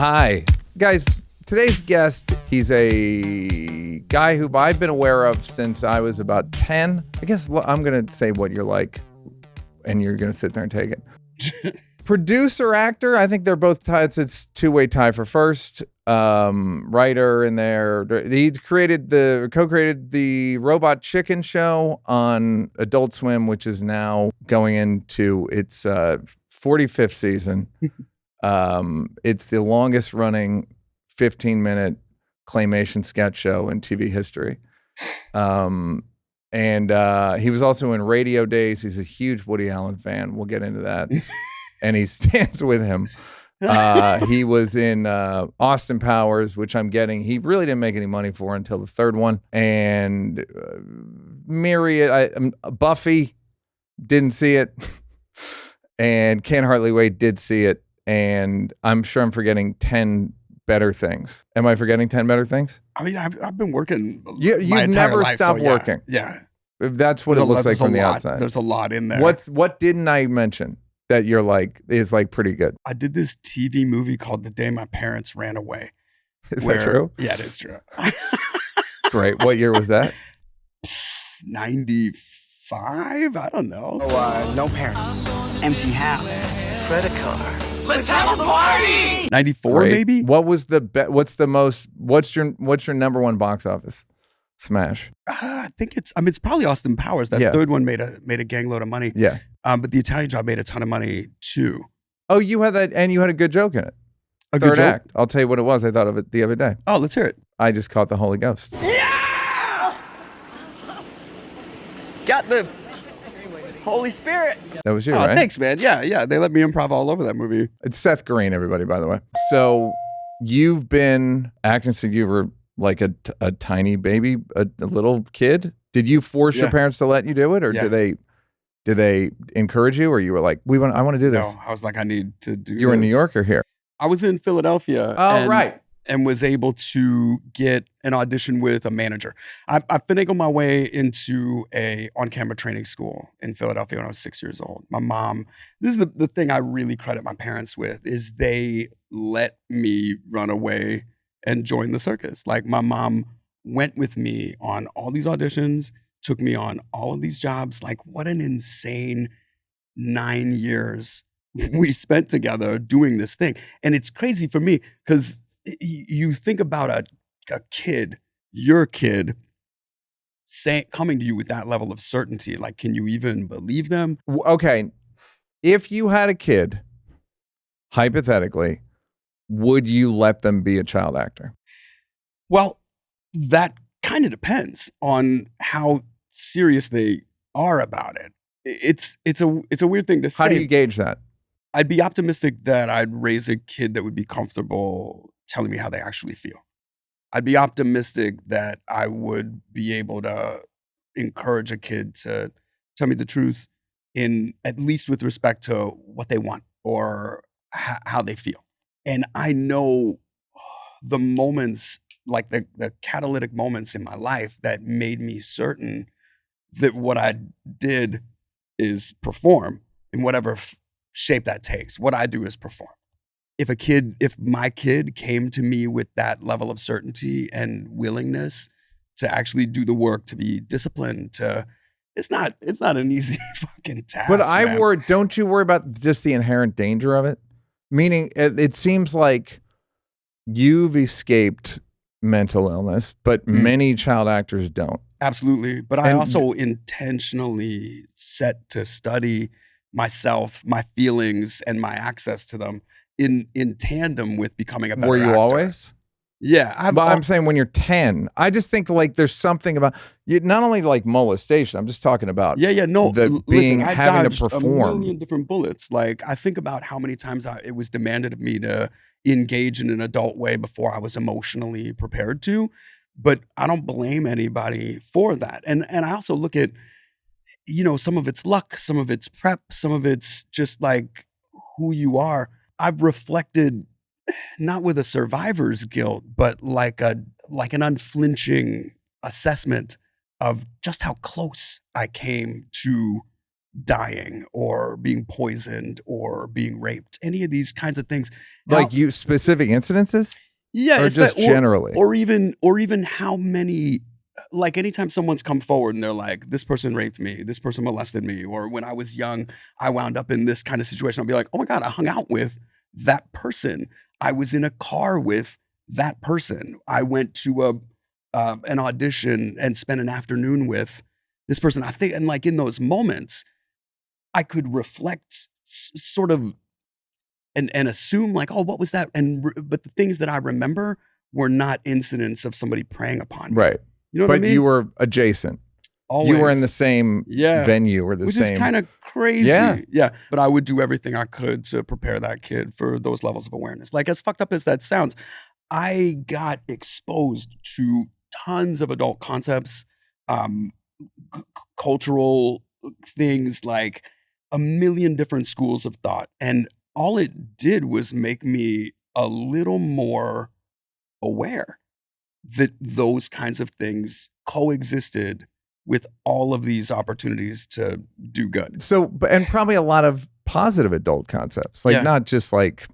Hi. Guys, today's guest, he's a guy who I've been aware of since I was about 10. I guess I'm going to say what you're like, and you're going to sit there and take it. Producer, actor, I think they're both ties. It's two-way tie for first. Writer in there. He co-created the Robot Chicken show on Adult Swim, which is now going into its 45th season. It's the longest running 15-minute claymation sketch show in TV history. And he was also in Radio Days. He's a huge Woody Allen fan. We'll get into that. And he stands with him. He was in Austin Powers, which I'm getting. He really didn't make any money for until the third one. And myriad, Buffy, didn't see it. And Can't Hardly Wait did see it. And I'm sure I'm forgetting 10 better things. Am I forgetting 10 better things? I mean, I've been working. You've never stopped working. Yeah. That's what it looks like from the outside. There's a lot in there. What didn't I mention that you're like, is like pretty good? I did this TV movie called The Day My Parents Ran Away. Is that true? Yeah, it is true. Great. What year was that? 95? I don't know. No parents. Empty house. Credit card. Let's have a party! 94 Great. maybe? What was what's your number one box office smash? I think it's probably Austin Powers. That third one made a gang load of money. Yeah. But the Italian Job made a ton of money too. Oh, you had that, and you had a good joke in it. Third act. I'll tell you what it was. I thought of it the other day. Oh, let's hear it. I just caught the Holy Ghost. Yeah! Got the Holy Spirit. That was you, right? Thanks, man. Yeah. They let me improv all over that movie. It's Seth Green, everybody, by the way. So you've been acting since you were like a tiny baby, a little kid. Did you force your parents to let you do it, or did they encourage you, or you were like, I want to do this? No, I was like, I need to do You were in New York or here? I was in Philadelphia. Oh, right. And was able to get an audition with a manager. I finagled my way into a on-camera training school in Philadelphia when I was 6 years old. My mom, this is the thing I really credit my parents with, is they let me run away and join the circus. Like, my mom went with me on all these auditions, took me on all of these jobs. Like, what an insane 9 years we spent together doing this thing. And it's crazy for me because you think about a kid, your kid, coming to you with that level of certainty. Like, can you even believe them? Okay. If you had a kid, hypothetically, would you let them be a child actor? Well, that kind of depends on how serious they are about it. It's a weird thing to say. How do you gauge that? I'd be optimistic that I'd raise a kid that would be comfortable telling me how they actually feel. I'd be optimistic that I would be able to encourage a kid to tell me the truth, in at least with respect to what they want or how they feel. And I know the moments, like the catalytic moments in my life that made me certain that what I did is perform in whatever shape that takes. What I do is perform. If my kid came to me with that level of certainty and willingness to actually do the work, to be disciplined, it's not an easy fucking task. But don't you worry about just the inherent danger of it? Meaning, it seems like you've escaped mental illness, but many child actors don't. Absolutely. But I also intentionally set to study myself, my feelings, and my access to them in tandem with becoming a better actor. Were you always? Yeah. I'm saying when you're 10, I just think like there's something about you, not only like molestation, I'm just talking about having to perform. A million different bullets. Like, I think about how many times it was demanded of me to engage in an adult way before I was emotionally prepared to. But I don't blame anybody for that. And I also look at, some of it's luck, some of it's prep, some of it's just like who you are. I've reflected not with a survivor's guilt, but like an unflinching assessment of just how close I came to dying or being poisoned or being raped, any of these kinds of things. Like you specific incidences? Yeah, or just generally, or even how many. Like anytime someone's come forward and they're like, this person raped me, this person molested me, or when I was young, I wound up in this kind of situation, I'll be like, oh my God, I hung out with that person. I was in a car with that person. I went to an audition and spent an afternoon with this person. I think, and like in those moments, I could reflect sort of and assume like, oh, what was that? But the things that I remember were not incidents of somebody preying upon me. right? You know what I But mean? you were adjacent. Always. You were in the same venue or the Which same. Which is kind of crazy. Yeah. Yeah. But I would do everything I could to prepare that kid for those levels of awareness. Like as fucked up as that sounds, I got exposed to tons of adult concepts, cultural things, like a million different schools of thought. And all it did was make me a little more aware that those kinds of things coexisted with all of these opportunities to do good. So, and probably a lot of positive adult concepts, like not just like.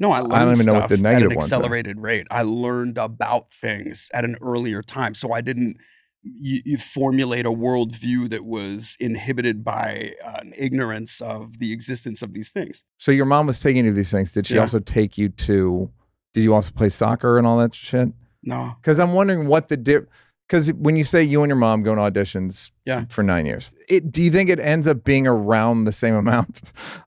No, I learned don't even know what the stuff negative at an ones are. accelerated rate. I learned about things at an earlier time, so I didn't you formulate a worldview that was inhibited by an ignorance of the existence of these things. So your mom was taking you to these things. Did she also take you to? Did you also play soccer and all that shit? No, because I'm wondering what the because when you say you and your mom go to auditions for 9 years, do you think it ends up being around the same amount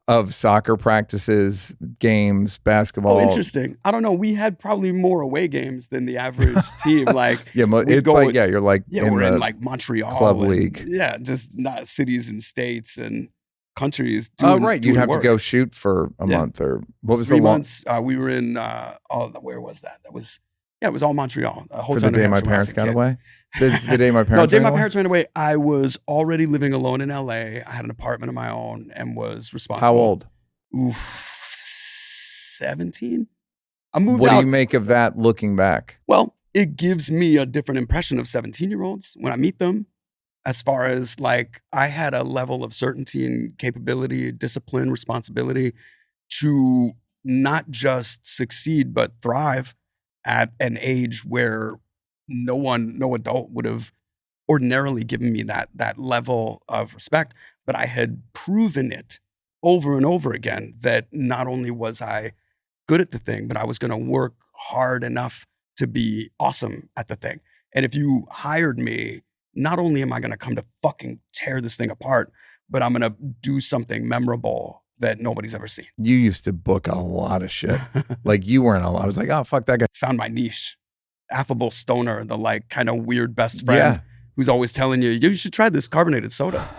of soccer practices, games, basketball? Oh, interesting. I don't know. We had probably more away games than the average team. Like it's like you're like we're in like Montreal club league. Yeah, just not cities and states and countries. Right. You'd have to go shoot for a month or what was 3 the months? We were in where was that? That was. Yeah, it was all Montreal. For the day my parents got away? The day my parents No, the day my parents ran away, I was already living alone in LA. I had an apartment of my own and was responsible. How old? 17. I moved out. What do you make of that looking back? Well, it gives me a different impression of 17-year-olds when I meet them. As far as like, I had a level of certainty and capability, discipline, responsibility to not just succeed, but thrive at an age where no adult would have ordinarily given me that level of respect. But I had proven it over and over again that not only was I good at the thing, but I was going to work hard enough to be awesome at the thing. And if you hired me, not only am I going to come to fucking tear this thing apart, but I'm going to do something memorable that nobody's ever seen. You used to book a lot of shit. Like you weren't I was like, oh, fuck that guy. Found my niche. Affable stoner, the like kind of weird best friend who's always telling you should try this carbonated soda.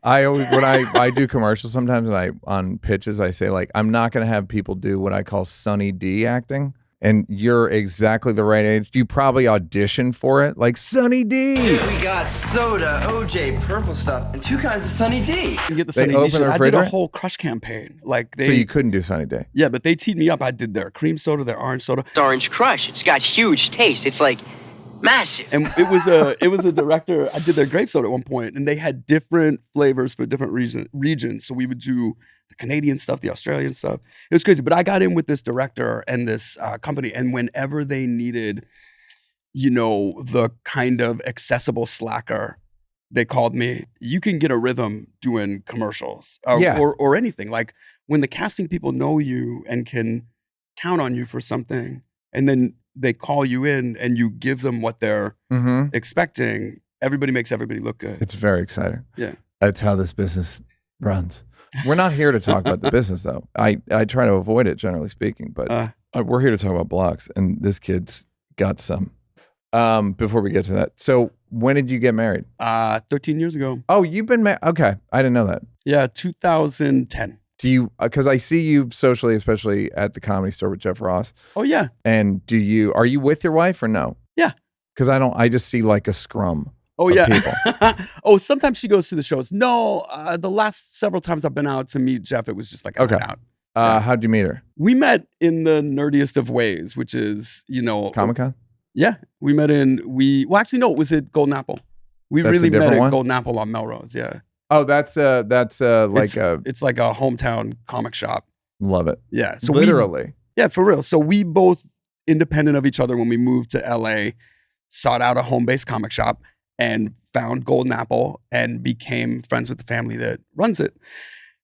I always, when I do commercials sometimes and on pitches, I say like, I'm not going to have people do what I call Sunny D acting. And you're exactly the right age. You probably audition for it, like Sunny D. We got soda, OJ, purple stuff, and 2 kinds of Sunny D. You get the Sunny D shit. I did a whole crush campaign. Like so you couldn't do Sunny D. Yeah, but they teed me up. I did their cream soda, their orange soda. It's Orange Crush. It's got huge taste. It's like massive. And it was a director. I did their grape soda at one point, and they had different flavors for different regions. So we would do the Canadian stuff, the Australian stuff. It was crazy. But I got in with this director and this company, and whenever they needed, the kind of accessible slacker, they called me. You can get a rhythm doing commercials or anything. Like when the casting people know you and can count on you for something, and then they call you in and you give them what they're expecting, everybody makes everybody look good. It's very exciting. Yeah. That's how this business runs. We're not here to talk about the business, though. I try to avoid it, generally speaking, but we're here to talk about blocks, and this kid's got some. Before we get to that, so when did you get married? 13 years ago. Oh, you've been married? Okay, I didn't know that. Yeah, 2010. Do you, because I see you socially, especially at the Comedy Store with Jeff Ross. Oh, yeah. And are you with your wife or no? Yeah. Because I just see like a scrum. Oh, yeah. Oh, sometimes she goes to the shows. No, the last several times I've been out to meet Jeff, it was just like a night out. How'd you meet her? We met in the nerdiest of ways, which is, Comic-Con? Yeah. We met it was at Golden Apple. We That's a really met different at one? Golden Apple on Melrose. Yeah. Oh, that's like It's like a hometown comic shop. love it. Yeah. So Literally. yeah, for real. So we both, independent of each other, when we moved to LA, sought out a home-based comic shop and found Golden Apple and became friends with the family that runs it.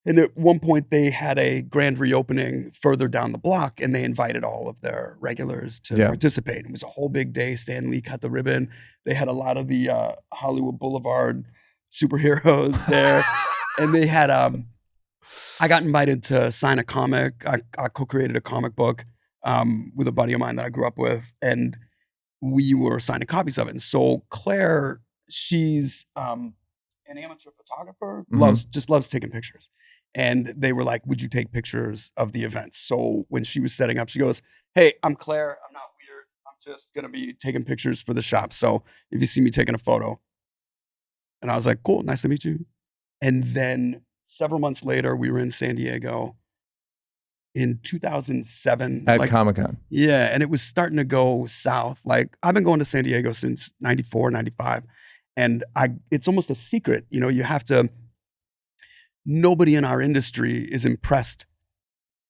And at one point, they had a grand reopening further down the block, and they invited all of their regulars to participate. It was a whole big day. Stan Lee cut the ribbon. They had a lot of the Hollywood Boulevard superheroes there. And they had, I got invited to sign a comic. I co-created a comic book with a buddy of mine that I grew up with, and we were signing copies of it. And so Claire, she's an amateur photographer, just loves taking pictures. And they were like, would you take pictures of the event? So when she was setting up, she goes, hey, I'm Claire. I'm not weird. I'm just going to be taking pictures for the shop. So if you see me taking a photo. And I was like, cool, nice to meet you. And then several months later, we were in San Diego in 2007. At Comic-Con. Yeah, and it was starting to go south. Like, I've been going to San Diego since 94, 95. And it's almost a secret. You know, you have to, nobody in our industry is impressed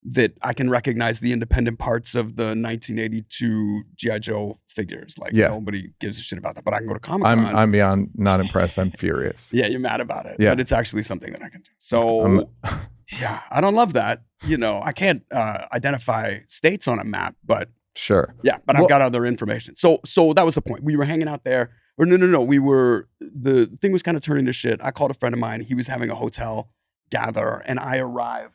that I can recognize the independent parts of the 1982 G.I. Joe figures. Like, nobody gives a shit about that. But I can go to Comic-Con. I'm beyond not impressed. I'm furious. Yeah, you're mad about it. Yeah. But it's actually something that I can do. So, yeah, I don't love that. You know, I can't identify states on a map, but sure. Yeah, but I've got other information. So that was the point. We were hanging out there. Or no. The thing was kind of turning to shit. I called a friend of mine. He was having a hotel gather, and I arrived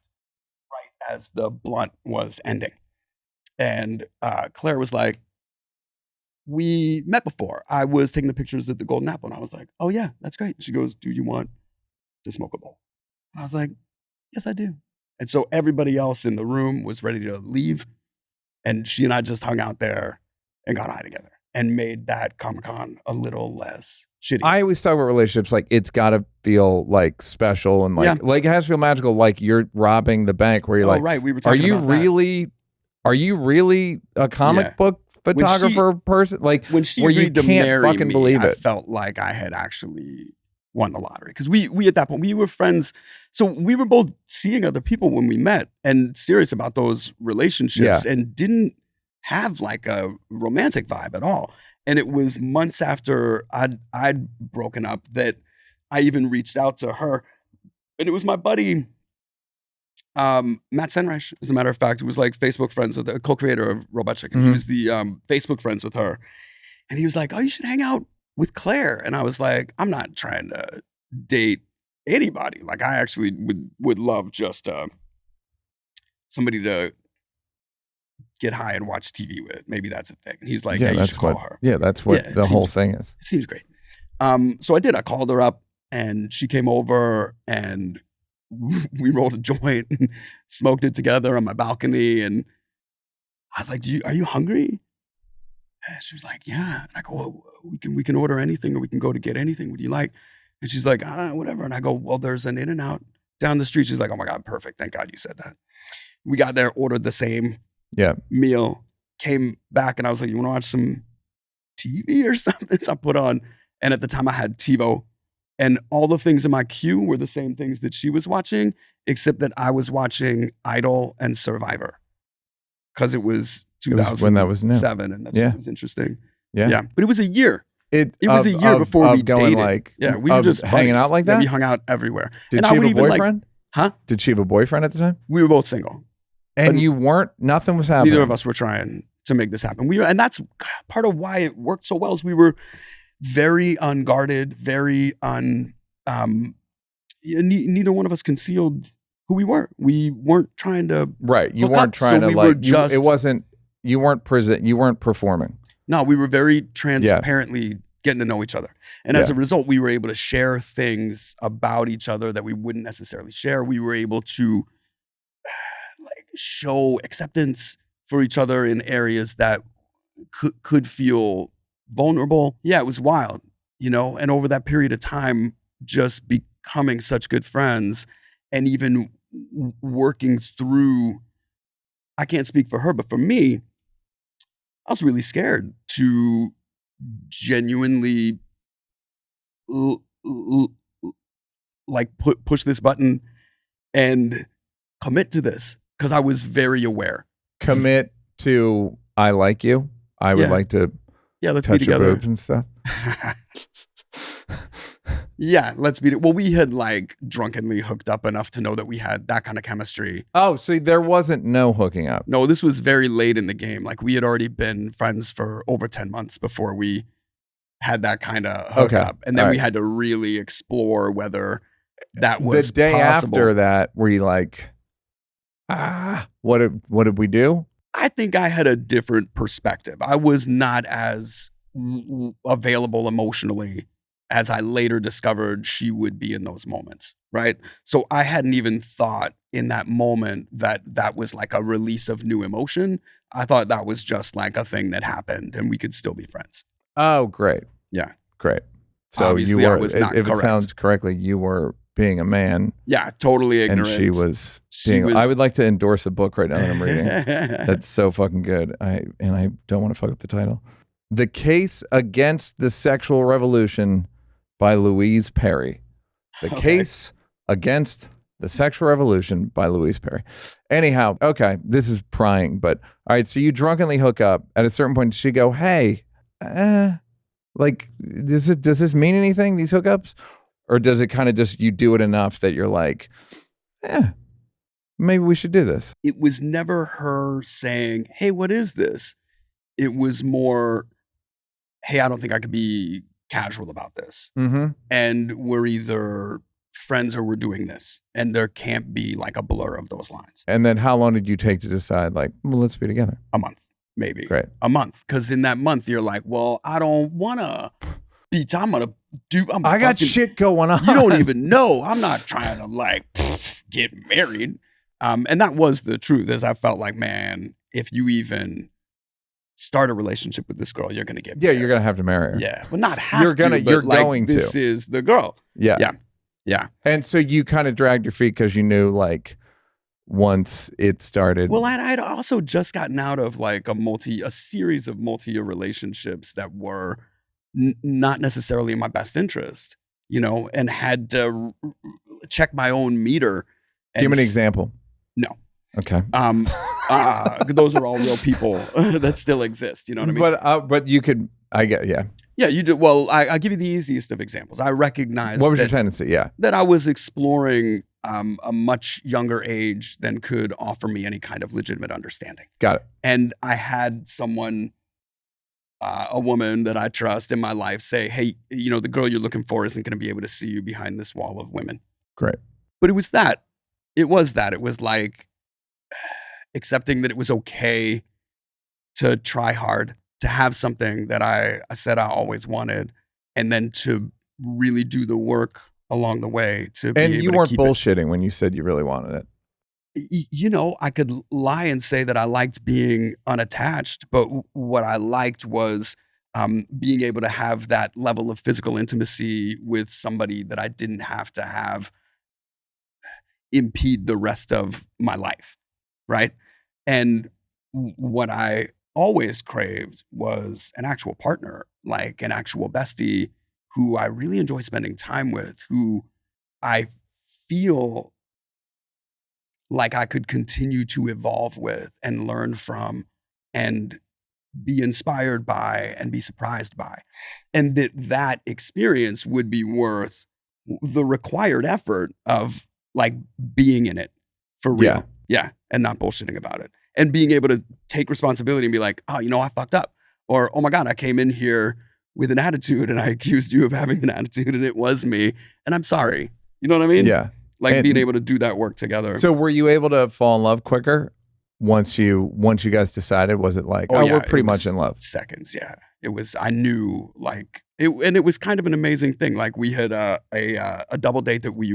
right as the blunt was ending. And Claire was like, we met before. I was taking the pictures at the Golden Apple, and I was like, oh yeah, that's great. She goes, do you want to smoke a bowl? I was like, yes, I do. And so everybody else in the room was ready to leave. And she and I just hung out there and got high together and made that Comic-Con a little less shitty. I always talk about relationships like it's got to feel like special and like it has to feel magical. Like you're robbing the bank where you're like, right. We were talking about that. Are you really a comic book photographer person? Like when she where you agreed to can't marry fucking me, believe I it. felt like I had actually won the lottery because we at that point we were friends. So we were both seeing other people when we met and serious about those relationships and didn't have like a romantic vibe at all. And it was months after I'd broken up that I even reached out to her. And it was my buddy, Matt Senreich, as a matter of fact, who was like Facebook friends with the co-creator of Robot Chicken. He was the Facebook friends with her. And he was like, oh, you should hang out with Claire. And I was like, I'm not trying to date anybody. Like I actually would love just somebody to get high and watch TV with. Maybe that's a thing. And he's like, yeah, you should call her. Yeah, that's what the whole thing is. It seems great. So I did. I called her up and she came over and we rolled a joint and smoked it together on my balcony. And I was like, are you hungry? And she was like, yeah. And I go, well, we can order anything or we can go to get anything. What do you like? And she's like, whatever. And I go, well, there's an In-N-Out down the street. She's like, oh my God, perfect. Thank God you said that. We got there, ordered the same meal, came back, and I was like, you want to watch some TV or something? So I put on, and at the time I had TiVo, and all the things in my queue were the same things that she was watching, except that I was watching Idol and Survivor. Because it was 2007, when that was new. And that was interesting. Yeah. But it was a year. It was a year before we dated. Like, we were just hanging out like that? Yeah, we hung out everywhere. Did she have a boyfriend? Huh? Did she have a boyfriend at the time? We were both single. And you weren't, nothing was happening. Neither of us were trying to make this happen. And that's part of why it worked so well is we were very unguarded, very neither one of us concealed who we were. We weren't trying to You weren't trying to you weren't performing. No, we were very transparently getting to know each other. And as a result, we were able to share things about each other that we wouldn't necessarily share. We were able to show acceptance for each other in areas that could feel vulnerable. Yeah, it was wild, and over that period of time, just becoming such good friends and even working through, I can't speak for her, but for me, I was really scared to genuinely like push this button and commit to this, because I was very aware. Commit to I like you. I would like to let's touch be your together boobs and stuff. Yeah, let's be. Well, we had like drunkenly hooked up enough to know that we had that kind of chemistry. Oh, so there wasn't no hooking up. No, this was very late in the game. Like we had already been friends for over 10 months before we had that kind of hookup. And then we had to really explore whether that was the day possible. after that. Were you like, what did we do? I think I had a different perspective. I was not as available emotionally as I later discovered she would be in those moments, right? So I hadn't even thought in that moment that that was like a release of new emotion. I thought that was just like a thing that happened and we could still be friends. Oh, great. Yeah. Great. So Obviously, you were, I was not if correct. it sounds correctly, you were being a man. Yeah, totally ignorant. And she was being, I would like to endorse a book right now that I'm reading. That's so fucking good. I don't want to fuck up the title. The Case Against the Sexual Revolution by Louise Perry. The Case Against the Sexual Revolution by Louise Perry. Anyhow, okay, this is prying, but all right, so you drunkenly hook up. At a certain point, does she go, hey, like, does this mean anything, these hookups? Or does it kind of just, you do it enough that you're like, maybe we should do this? It was never her saying, hey, what is this? It was more, hey, I don't think I could be casual about this. Mm-hmm. And we're either friends or we're doing this. And there can't be like a blur of those lines. And then how long did you take to decide, like, well, let's be together? A month, maybe. Great. A month. Because in that month, you're like, well, I don't want to be, I got shit going on. You don't even know. I'm not trying to like get married. And that was the truth, is I felt like, man, if you even start a relationship with this girl, you're going to get married. You're going to have to marry her. Yeah. Well, not have you're to, but you're like, going to. this is the girl. Yeah. Yeah. Yeah. And so you kind of dragged your feet because you knew, like, once it started. Well, I'd also just gotten out of like a series of multi-year relationships that were not necessarily in my best interest, you know, and had to check my own meter. Give me an example. No. Okay. Those are all real people that still exist. You know what I mean? But you could, I get, yeah. Yeah, you do. Well, I give you the easiest of examples. I recognize what was your tendency? Yeah. That I was exploring a much younger age than could offer me any kind of legitimate understanding. Got it. And I had someone, a woman that I trust in my life, say, hey, you know, the girl you're looking for isn't going to be able to see you behind this wall of women. Great. But it was that. It was like accepting that it was okay to try hard, to have something that I said I always wanted, and then to really do the work along the way to be able to keep it. And you weren't bullshitting when you said you really wanted it. You know, I could lie and say that I liked being unattached, but what I liked was being able to have that level of physical intimacy with somebody that I didn't have to have impede the rest of my life, right? And what I always craved was an actual partner, like an actual bestie who I really enjoy spending time with, who I feel like I could continue to evolve with and learn from and be inspired by and be surprised by. And that experience would be worth the required effort of like being in it for real. Yeah. And not bullshitting about it. And being able to take responsibility and be like, oh, you know, I fucked up. Or, oh my God, I came in here with an attitude and I accused you of having an attitude and it was me. And I'm sorry. You know what I mean? Yeah. Like being able to do that work together. So were you able to fall in love quicker once you guys decided? Was it like, oh yeah, we're pretty much in love? Seconds, yeah. It was, I knew like, and it was kind of an amazing thing. Like we had a double date that we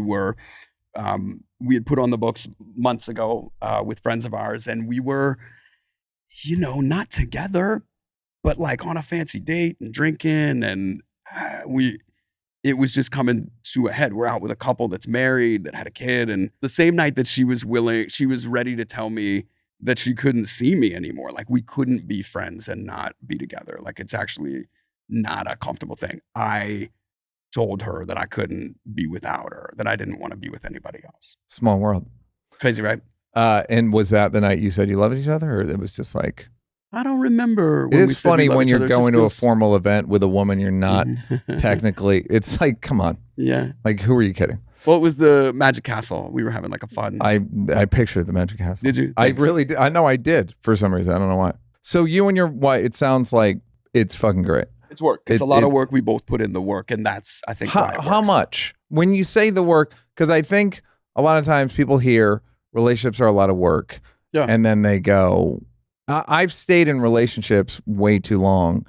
had put on the books months ago with friends of ours. And we were, you know, not together, but like on a fancy date and drinking. And it was just coming to a head. We're out with a couple that's married, that had a kid. And the same night that she was ready to tell me that she couldn't see me anymore. Like we couldn't be friends and not be together. Like it's actually not a comfortable thing. I told her that I couldn't be without her, that I didn't want to be with anybody else. Small world. Crazy, right? And was that the night you said you loved each other, or it was just like? I don't remember. It is funny when you're going to a formal event with a woman you're not technically. It's like, come on. Yeah. Like, who are you kidding? Well, it was the Magic Castle. We were having like a fun. I pictured the Magic Castle. Did you? I really did. I know I did for some reason. I don't know why. So you and your wife, it sounds like it's fucking great. It's work. It's a lot of work. We both put in the work, and that's, I think, why it works. How much? When you say the work, because I think a lot of times people hear relationships are a lot of work, and then they go, I've stayed in relationships way too long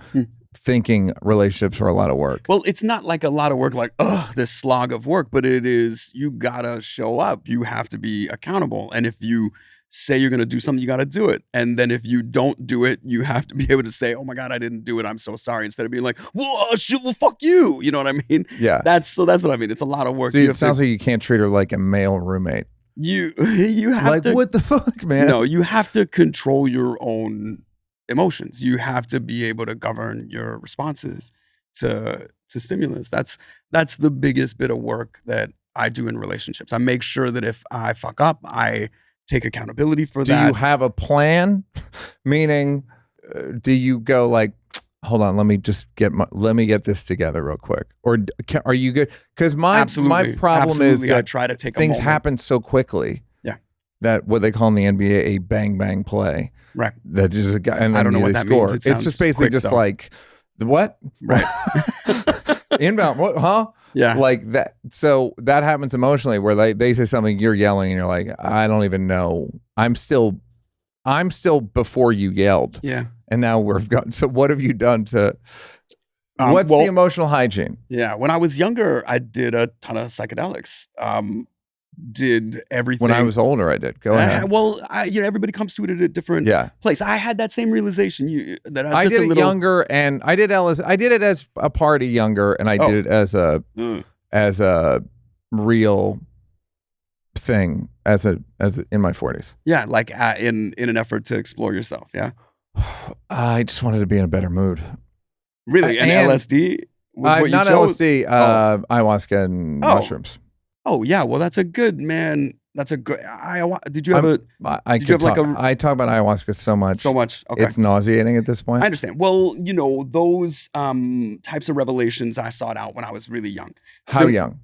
thinking relationships are a lot of work. Well, it's not like a lot of work, like, this slog of work, but it is, you gotta show up. You have to be accountable. And if you say you're gonna do something, you gotta do it. And then if you don't do it, you have to be able to say, oh my God, I didn't do it. I'm so sorry. Instead of being like, well, shit, well, fuck you. You know what I mean? Yeah. That's what I mean. It's a lot of work. So it sounds like you can't treat her like a male roommate. You have like, to, what the fuck, man? No, you have to control your own emotions. You have to be able to govern your responses to stimulus. That's the biggest bit of work that I do in relationships. I make sure that if I fuck up, I take accountability for that. Do you have a plan? Meaning, do you go like, hold on, let me get this together real quick, or are you good? Because my problem is that I try to take things happen so quickly. Yeah, that what they call in the NBA a bang bang play. Right. That just a guy, and then I don't know what that score. means. It's just basically just though. Like the what? Right. Inbound. What? Huh? Yeah. Like that. So that happens emotionally, where they say something, you're yelling, and you're like, I don't even know. I'm still before you yelled. Yeah. And now we've got. So what have you done to? What's the emotional hygiene? Yeah. When I was younger, I did a ton of psychedelics. Did everything. When I was older, I did. Go ahead. Well, everybody comes to it at a different place. I had that same realization. I did it younger, and I did it as a party younger, and I did it as a real thing as in my 40s. Yeah, like in an effort to explore yourself. Yeah. I just wanted to be in a better mood. Really? And LSD was what you not chose? LSD, ayahuasca and mushrooms. Oh yeah, well that's a good man. That's a good. Did you have I talk about ayahuasca so much. Okay. It's nauseating at this point. I understand. Well, those types of revelations I sought out when I was really young. How young?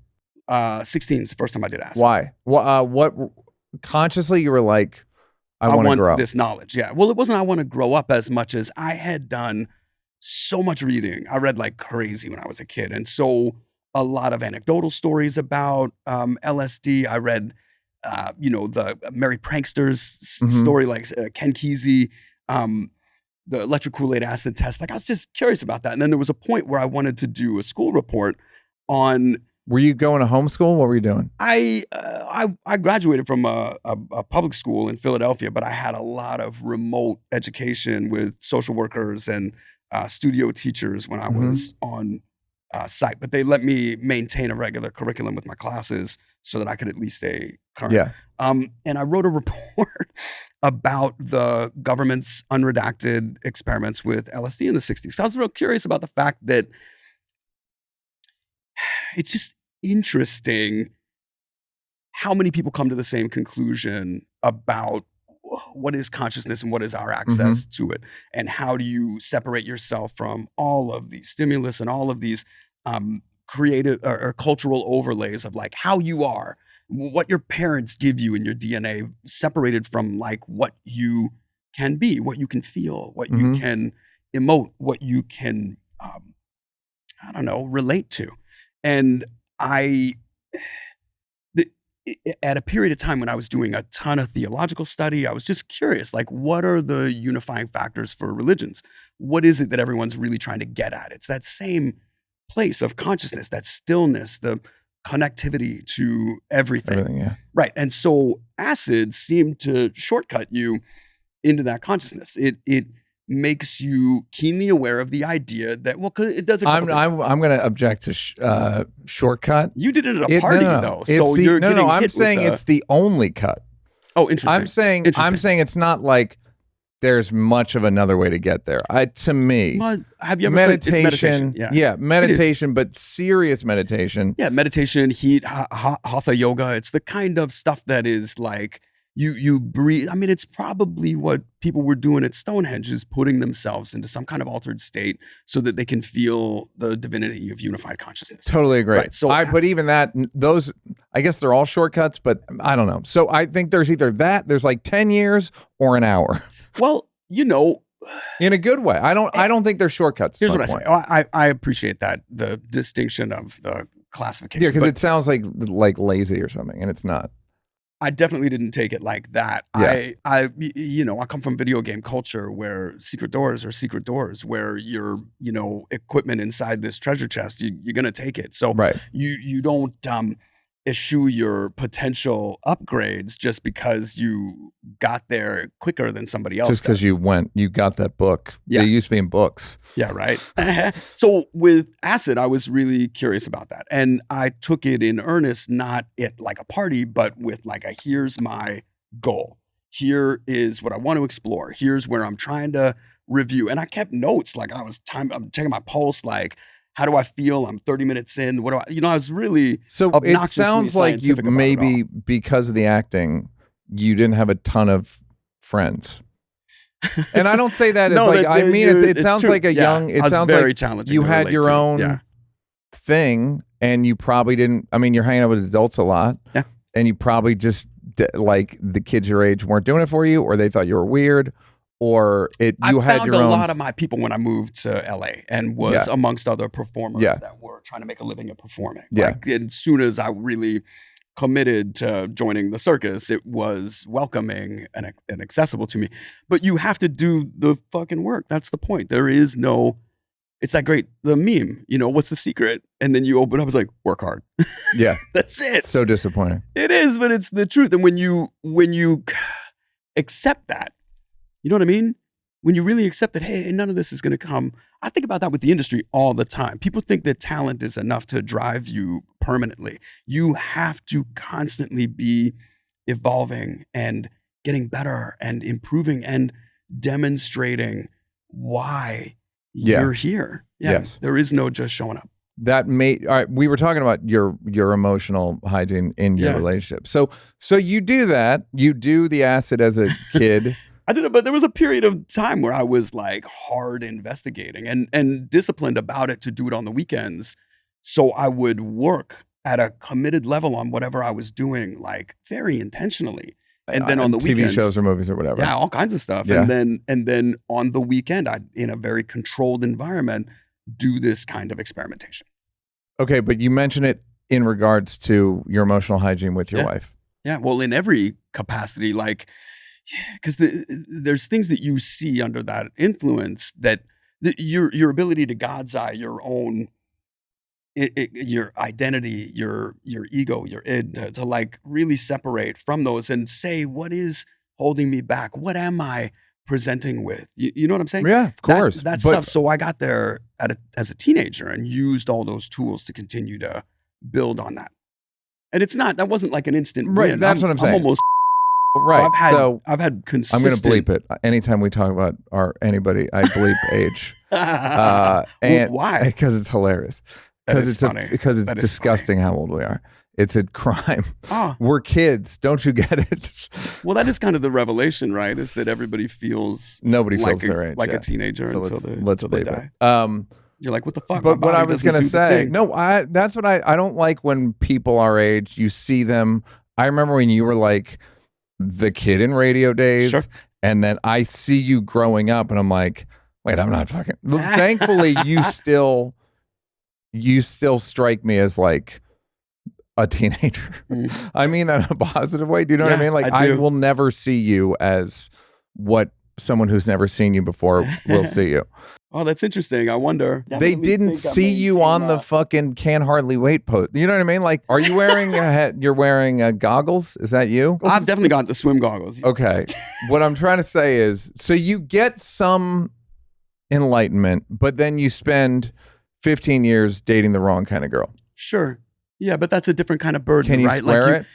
16 is the first time I did acid. Why? What consciously you were like, I want to grow up. This knowledge. Yeah. Well, it wasn't I want to grow up as much as I had done so much reading. I read like crazy when I was a kid, and so a lot of anecdotal stories about LSD. I read, the Merry Pranksters story, like Ken Kesey, the electric Kool-Aid acid test. Like I was just curious about that. And then there was a point where I wanted to do a school report on. Were you going to homeschool? What were you doing? I graduated from a public school in Philadelphia, but I had a lot of remote education with social workers and studio teachers when I was on site, but they let me maintain a regular curriculum with my classes so that I could at least stay current. Yeah. And I wrote a report about the government's unredacted experiments with LSD in the 60s. So I was real curious about the fact that it's just interesting how many people come to the same conclusion about what is consciousness and what is our access to it, and how do you separate yourself from all of these stimulus and all of these creative or cultural overlays of like how you are, what your parents give you in your DNA, separated from like what you can be, what you can feel, what you can emote, what you can relate to. And at a period of time when I was doing a ton of theological study, I was just curious, like, what are the unifying factors for religions? What is it that everyone's really trying to get at? It's that same place of consciousness, that stillness, the connectivity to everything. Yeah. Right. And so acid seemed to shortcut you into that consciousness. It makes you keenly aware of the idea that, well, cause it does. I'm going to object to shortcut. You did it at a party though, so you're getting I'm saying it's the only cut. Oh, interesting. I'm saying it's not like there's much of another way to get there. To me, have you ever meditation? It's meditation. Yeah, meditation, but serious meditation. Yeah, meditation, heat, hatha yoga. It's the kind of stuff that is like you breathe. I mean, it's probably what people were doing at Stonehenge, is putting themselves into some kind of altered state so that they can feel the divinity of unified consciousness. Totally agree. Right, so but even that, those, I guess they're all shortcuts, but I don't know. So I think there's either there's like 10 years or an hour. Well, you know, in a good way. I don't think they're shortcuts. Here's what I say. I appreciate that, the distinction of the classification. Yeah, because it sounds like lazy or something, and it's not. I definitely didn't take it like that. Yeah. I come from video game culture where secret doors are secret doors, where your, equipment inside this treasure chest, you're going to take it. So right. you don't eschew your potential upgrades just because you got there quicker than somebody else. Just because you got that book. Yeah. They used to be in books. Yeah, right. So with acid, I was really curious about that. And I took it in earnest, not at like a party, but with like here's my goal. Here is what I want to explore. Here's where I'm trying to review. And I kept notes, like I'm checking my pulse, like, how do I feel? I'm 30 minutes in. What do I was really it sounds like you maybe, because of the acting, you didn't have a ton of friends. And I don't say that as it sounds like a young, it sounds very like challenging. You had your own thing, and you probably didn't, you're hanging out with adults a lot. Yeah. And you probably just, like, the kids your age weren't doing it for you, or they thought you were weird. Or I found a lot of my people when I moved to LA and was amongst other performers that were trying to make a living at performing. Yeah. Like, as soon as I really committed to joining the circus, it was welcoming and accessible to me. But you have to do the fucking work. That's the point. There is no, it's that great, the meme, what's the secret? And then you open up, it's like, work hard. Yeah. That's it. So disappointing. It is, but it's the truth. And when you accept that, you know what I mean? When you really accept that, hey, none of this is going to come. I think about that with the industry all the time. People think that talent is enough to drive you permanently. You have to constantly be evolving and getting better and improving and demonstrating why you're here. Yeah, yes. There is no just showing up. All right, we were talking about your emotional hygiene in your relationship. So you do that. You do the acid as a kid. I did it, but there was a period of time where I was like hard investigating and disciplined about it to do it on the weekends. So I would work at a committed level on whatever I was doing, like very intentionally. And then on the weekends, TV shows or movies or whatever. Yeah, all kinds of stuff. Yeah. And then on the weekend, I'd, in a very controlled environment, do this kind of experimentation. Okay, but you mentioned it in regards to your emotional hygiene with your wife. Yeah, well, in every capacity, like, because there's things that you see under that influence that your ability to God's eye your own your identity, your ego, your id, to like really separate from those and say, what is holding me back? What am I presenting with? You know what I'm saying? Yeah, of course. That stuff. So I got there as a teenager and used all those tools to continue to build on that. And that wasn't like an instant win. That's what I'm saying. I'm almost right. I've had consistent. I'm going to bleep it. Anytime we talk about anybody, I bleep age. And why? Because it's hilarious. Because it's disgusting how old we are. It's a crime. Oh. We're kids. Don't you get it? Well, that is kind of the revelation, right? Is that everybody feels nobody like feels their age, like a teenager so until they die. You're like, what the fuck? But what I was gonna say, that's what I don't like when people our age, you see them. I remember when you were like the kid in radio days, sure. And then I see you growing up, and I'm like, wait, I'm not fucking. Thankfully, you still strike me as like a teenager. I mean that in a positive way. Do you know what I mean? Like I will never see you as what someone who's never seen you before will see you. Oh, that's interesting. I wonder. They didn't see you on the fucking Can Hardly Wait post. You know what I mean? Like, are you wearing you're wearing goggles? Is that you? I've definitely got the swim goggles. Okay. What I'm trying to say is, so you get some enlightenment, but then you spend 15 years dating the wrong kind of girl. Sure. Yeah, but that's a different kind of burden, can you right? Swear it?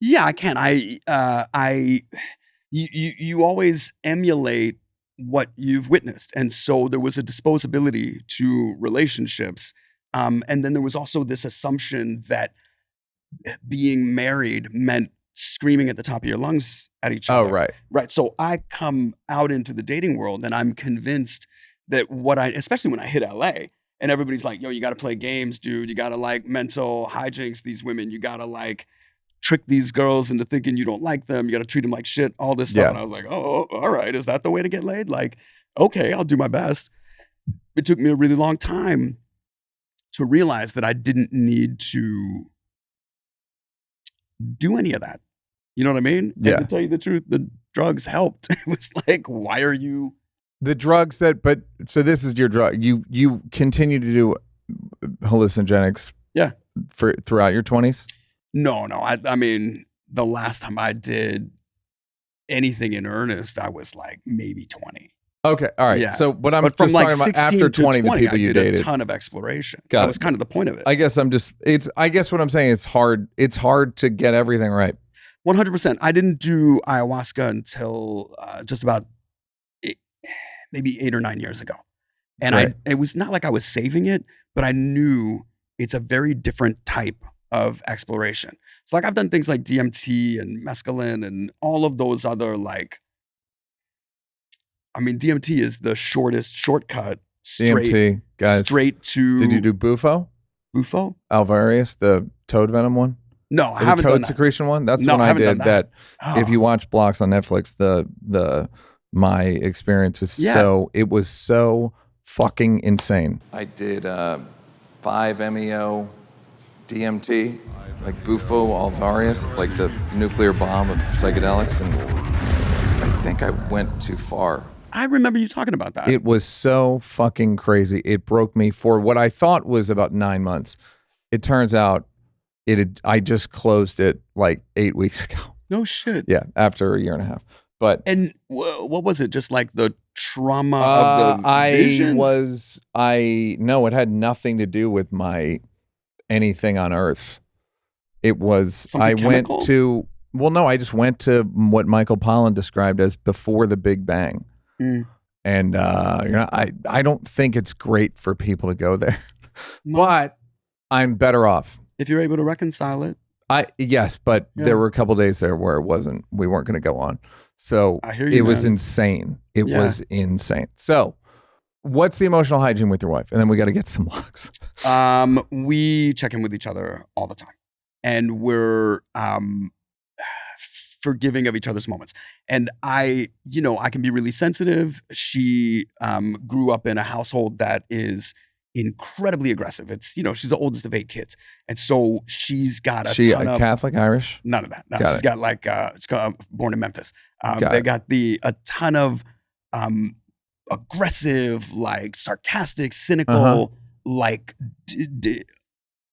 Yeah, I can. You always emulate what you've witnessed. And so there was a disposability to relationships. And then there was also this assumption that being married meant screaming at the top of your lungs at each other. Oh, right. Right. So I come out into the dating world and I'm convinced that especially when I hit LA and everybody's like, yo, you got to play games, dude. You got to like mental hijinks these women. You got to like trick these girls into thinking you don't like them. You got to treat them like shit, all this stuff. Yeah. And I was like, oh, all right. Is that the way to get laid? Like, okay, I'll do my best. It took me a really long time to realize that I didn't need to do any of that. You know what I mean? Yeah. And to tell you the truth, the drugs helped. It was like, why are you? The drugs so this is your drug. You continue to do hallucinogenics. Yeah. Throughout your 20s? No. I mean, the last time I did anything in earnest, I was like maybe 20. Okay. All right. Yeah. So what I'm But just from like talking about 16 after to 20, 20, the people I you did dated. a ton of exploration. Got That it. was kind of the point of it. I guess I guess what I'm saying is it's hard to get everything right. 100%. I didn't do ayahuasca until just about maybe 8 or 9 years ago. And Right. it was not like I was saving it, but I knew it's a very different type of exploration. So like I've done things like DMT and mescaline and all of those other like, I mean, DMT is the shortest shortcut DMT, guys. straight to Did you do Bufo? Bufo? Alvarius, the toad venom one? No, I The haven't toad done that. secretion one? That's No, when I I haven't done did that. that. If you watch Blocks on Netflix, my experience is it was so fucking insane. I did 5-MeO DMT, like Bufo Alvarius. It's like the nuclear bomb of psychedelics, and I think I went too far. I remember you talking about that. It was so fucking crazy. It broke me for what I thought was about 9 months. It turns out I just closed it like 8 weeks ago. No shit. Yeah, after a year and a half. But And what was it? Just like the trauma of the visions? No, it had nothing to do with anything on Earth. It was, Something chemical? I just went to what Michael Pollan described as before the Big Bang. Mm. And, I don't think it's great for people to go there, No. but I'm better off. If you're able to reconcile it. Yes, but Yeah. there were a couple days there where we weren't going to go on. So I hear you, it was man. insane. It Yeah. was insane. So what's the emotional hygiene with your wife? And then we got to get some locks. We check in with each other all the time. And we're forgiving of each other's moments. And I can be really sensitive. She grew up in a household that is incredibly aggressive. It's, she's the oldest of 8 kids. And so she's got a ton of Catholic, Irish? none of that. No, Got she's it. got like born in Memphis. Got They it. got a ton of aggressive, like sarcastic, cynical, like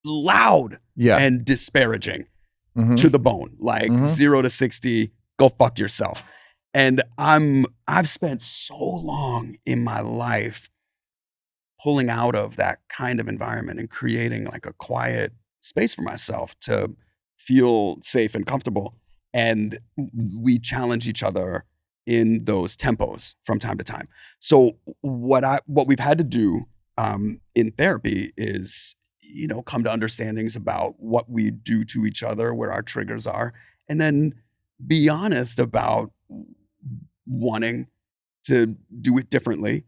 loud Yeah. and disparaging Mhm. to the bone. Like Mhm. 0 to 60, go fuck yourself. And I've spent so long in my life pulling out of that kind of environment and creating like a quiet space for myself to feel safe and comfortable. And we challenge each other in those tempos from time to time. So what we've had to do in therapy is, come to understandings about what we do to each other, where our triggers are, and then be honest about wanting to do it differently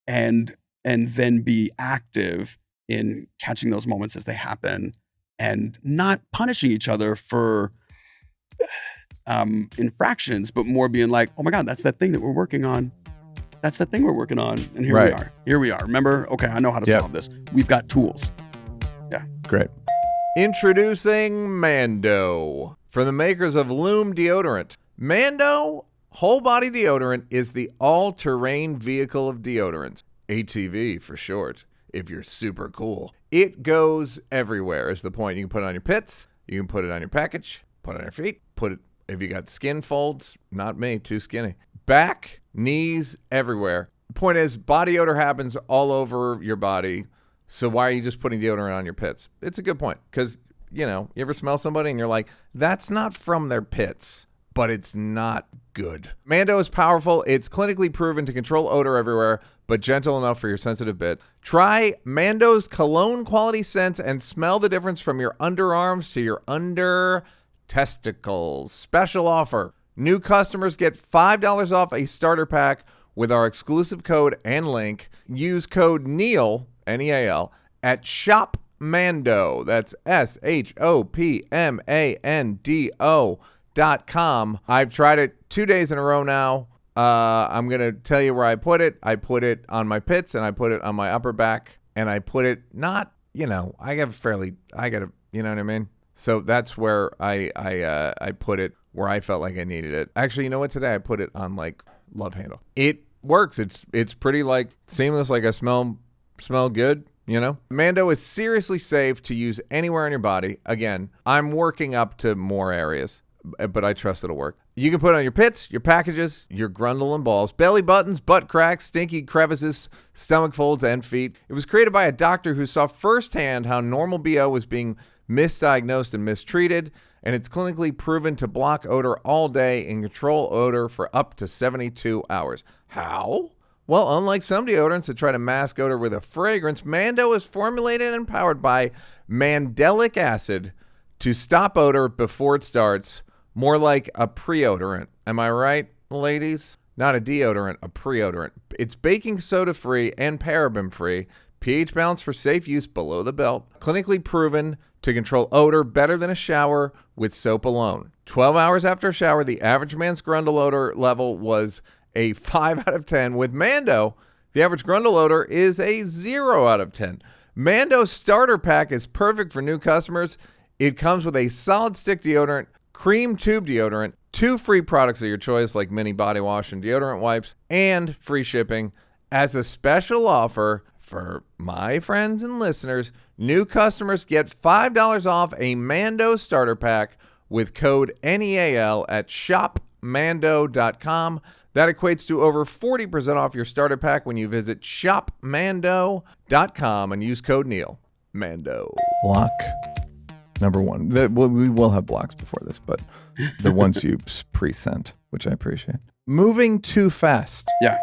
and then be active in catching those moments as they happen and not punishing each other for infractions, but more being like, oh my God, that's that thing that we're working on. That's that thing we're working on. And here Right. we are. Here we are. Remember? Okay, I know how to Yep. solve this. We've got tools. Great. Introducing Mando. From the makers of Lume Deodorant. Mando Whole Body Deodorant is the all-terrain vehicle of deodorants. ATV for short, if you're super cool. It goes everywhere is the point. You can put it on your pits. You can put it on your package. Put it on your feet. Put it, if you got skin folds, not me, too skinny. Back, knees, everywhere. The point is, body odor happens all over your body. So why are you just putting deodorant on your pits? It's a good point. Because, you ever smell somebody and you're like, that's not from their pits. but it's not good. Mando is powerful. It's clinically proven to control odor everywhere, but gentle enough for your sensitive bit. Try Mando's cologne quality scents and smell the difference from your underarms to your under testicles. Special offer. New customers get $5 off a starter pack with our exclusive code and link. Use code NEAL, N-E-A-L, at ShopMando. That's ShopMando.com. I've tried it 2 days in a row now. I'm going to tell you where I put it. I put it on my pits, and I put it on my upper back, and I put it not, you know, you know what I mean? So that's where I put it, where I felt like I needed it. Actually, you know what? Today I put it on like love handle. It works. It's pretty like seamless. Like I smell good, you know? Mando is seriously safe to use anywhere on your body. Again, I'm working up to more areas, but I trust it'll work. You can put it on your pits, your packages, your grundle and balls, belly buttons, butt cracks, stinky crevices, stomach folds, and feet. It was created by a doctor who saw firsthand how normal BO was being misdiagnosed and mistreated, and it's clinically proven to block odor all day and control odor for up to 72 hours. How? Well, unlike some deodorants that try to mask odor with a fragrance, Mando is formulated and powered by mandelic acid to stop odor before it starts, more like a preodorant. Am I right, ladies? Not a deodorant, a preodorant. It's baking soda free and paraben free, pH balance for safe use below the belt, clinically proven to control odor better than a shower with soap alone. 12 hours after a shower, the average man's grundle odor level was a 5 out of 10. With Mando, the average grundle odor is a 0 out of 10. Mando's starter pack is perfect for new customers. It comes with a solid stick deodorant, cream tube deodorant, 2 free products of your choice like mini body wash and deodorant wipes, and free shipping. As a special offer for my friends and listeners, new customers get $5 off a Mando starter pack with code NEAL at shopmando.com. That equates to over 40% off your starter pack when you visit shopmando.com and use code NEAL. Mando. Block number one. We will have blocks before this, but the ones you pre-sent, which I appreciate. Moving too fast. Yeah.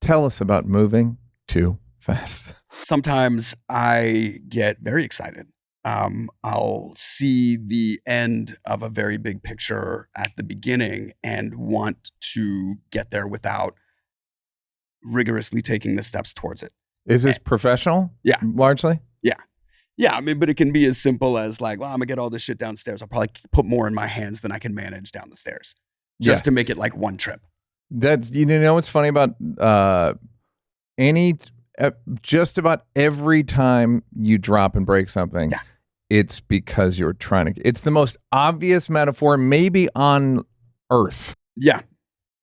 Tell us about moving too fast. Sometimes I get very excited. I'll see the end of a very big picture at the beginning and want to get there without rigorously taking the steps towards it. Is this professional? Yeah. Largely? Yeah. Yeah. I mean, but it can be as simple as like, well, I'm gonna get all this shit downstairs. I'll probably put more in my hands than I can manage down the stairs just to make it like one trip. That's, you know what's funny about just about every time you drop and break something, it's because you're trying to. It's the most obvious metaphor maybe on earth. Yeah.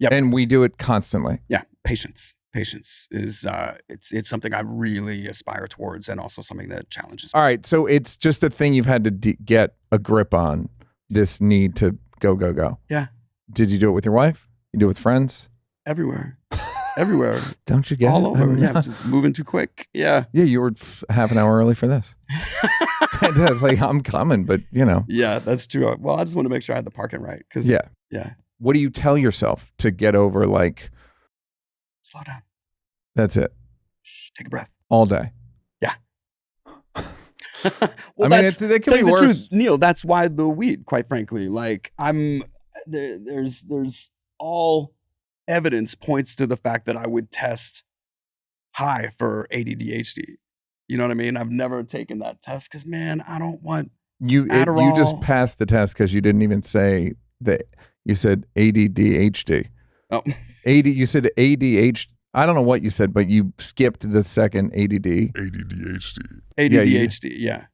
Yep. And we do it constantly. Yeah. Patience is it's something I really aspire towards, and also something that challenges me. All right, so it's just a thing you've had to get a grip on, this need to go. Yeah. Did you do it with your wife? You do it with friends? Everywhere. Don't you get all it? over? Yeah, just moving too quick. Yeah. Yeah, you were half an hour early for this. It's like, I'm coming, but you know. Yeah, that's true. Well, I just want to make sure I had the parking right. Yeah. What do you tell yourself to get over, like, slow down? That's it. Shh, take a breath. All day. Yeah. Well, I mean, they can be worse. Truth, Neal, that's why the weed, quite frankly. Like, there's all evidence points to the fact that I would test high for ADHD. You know what I mean? I've never taken that test because, man, I don't want Adderall. You just passed the test because you didn't even say that. You said ADHD. Oh. You said ADHD. I don't know what you said, but you skipped the second ADD. ADHD, yeah.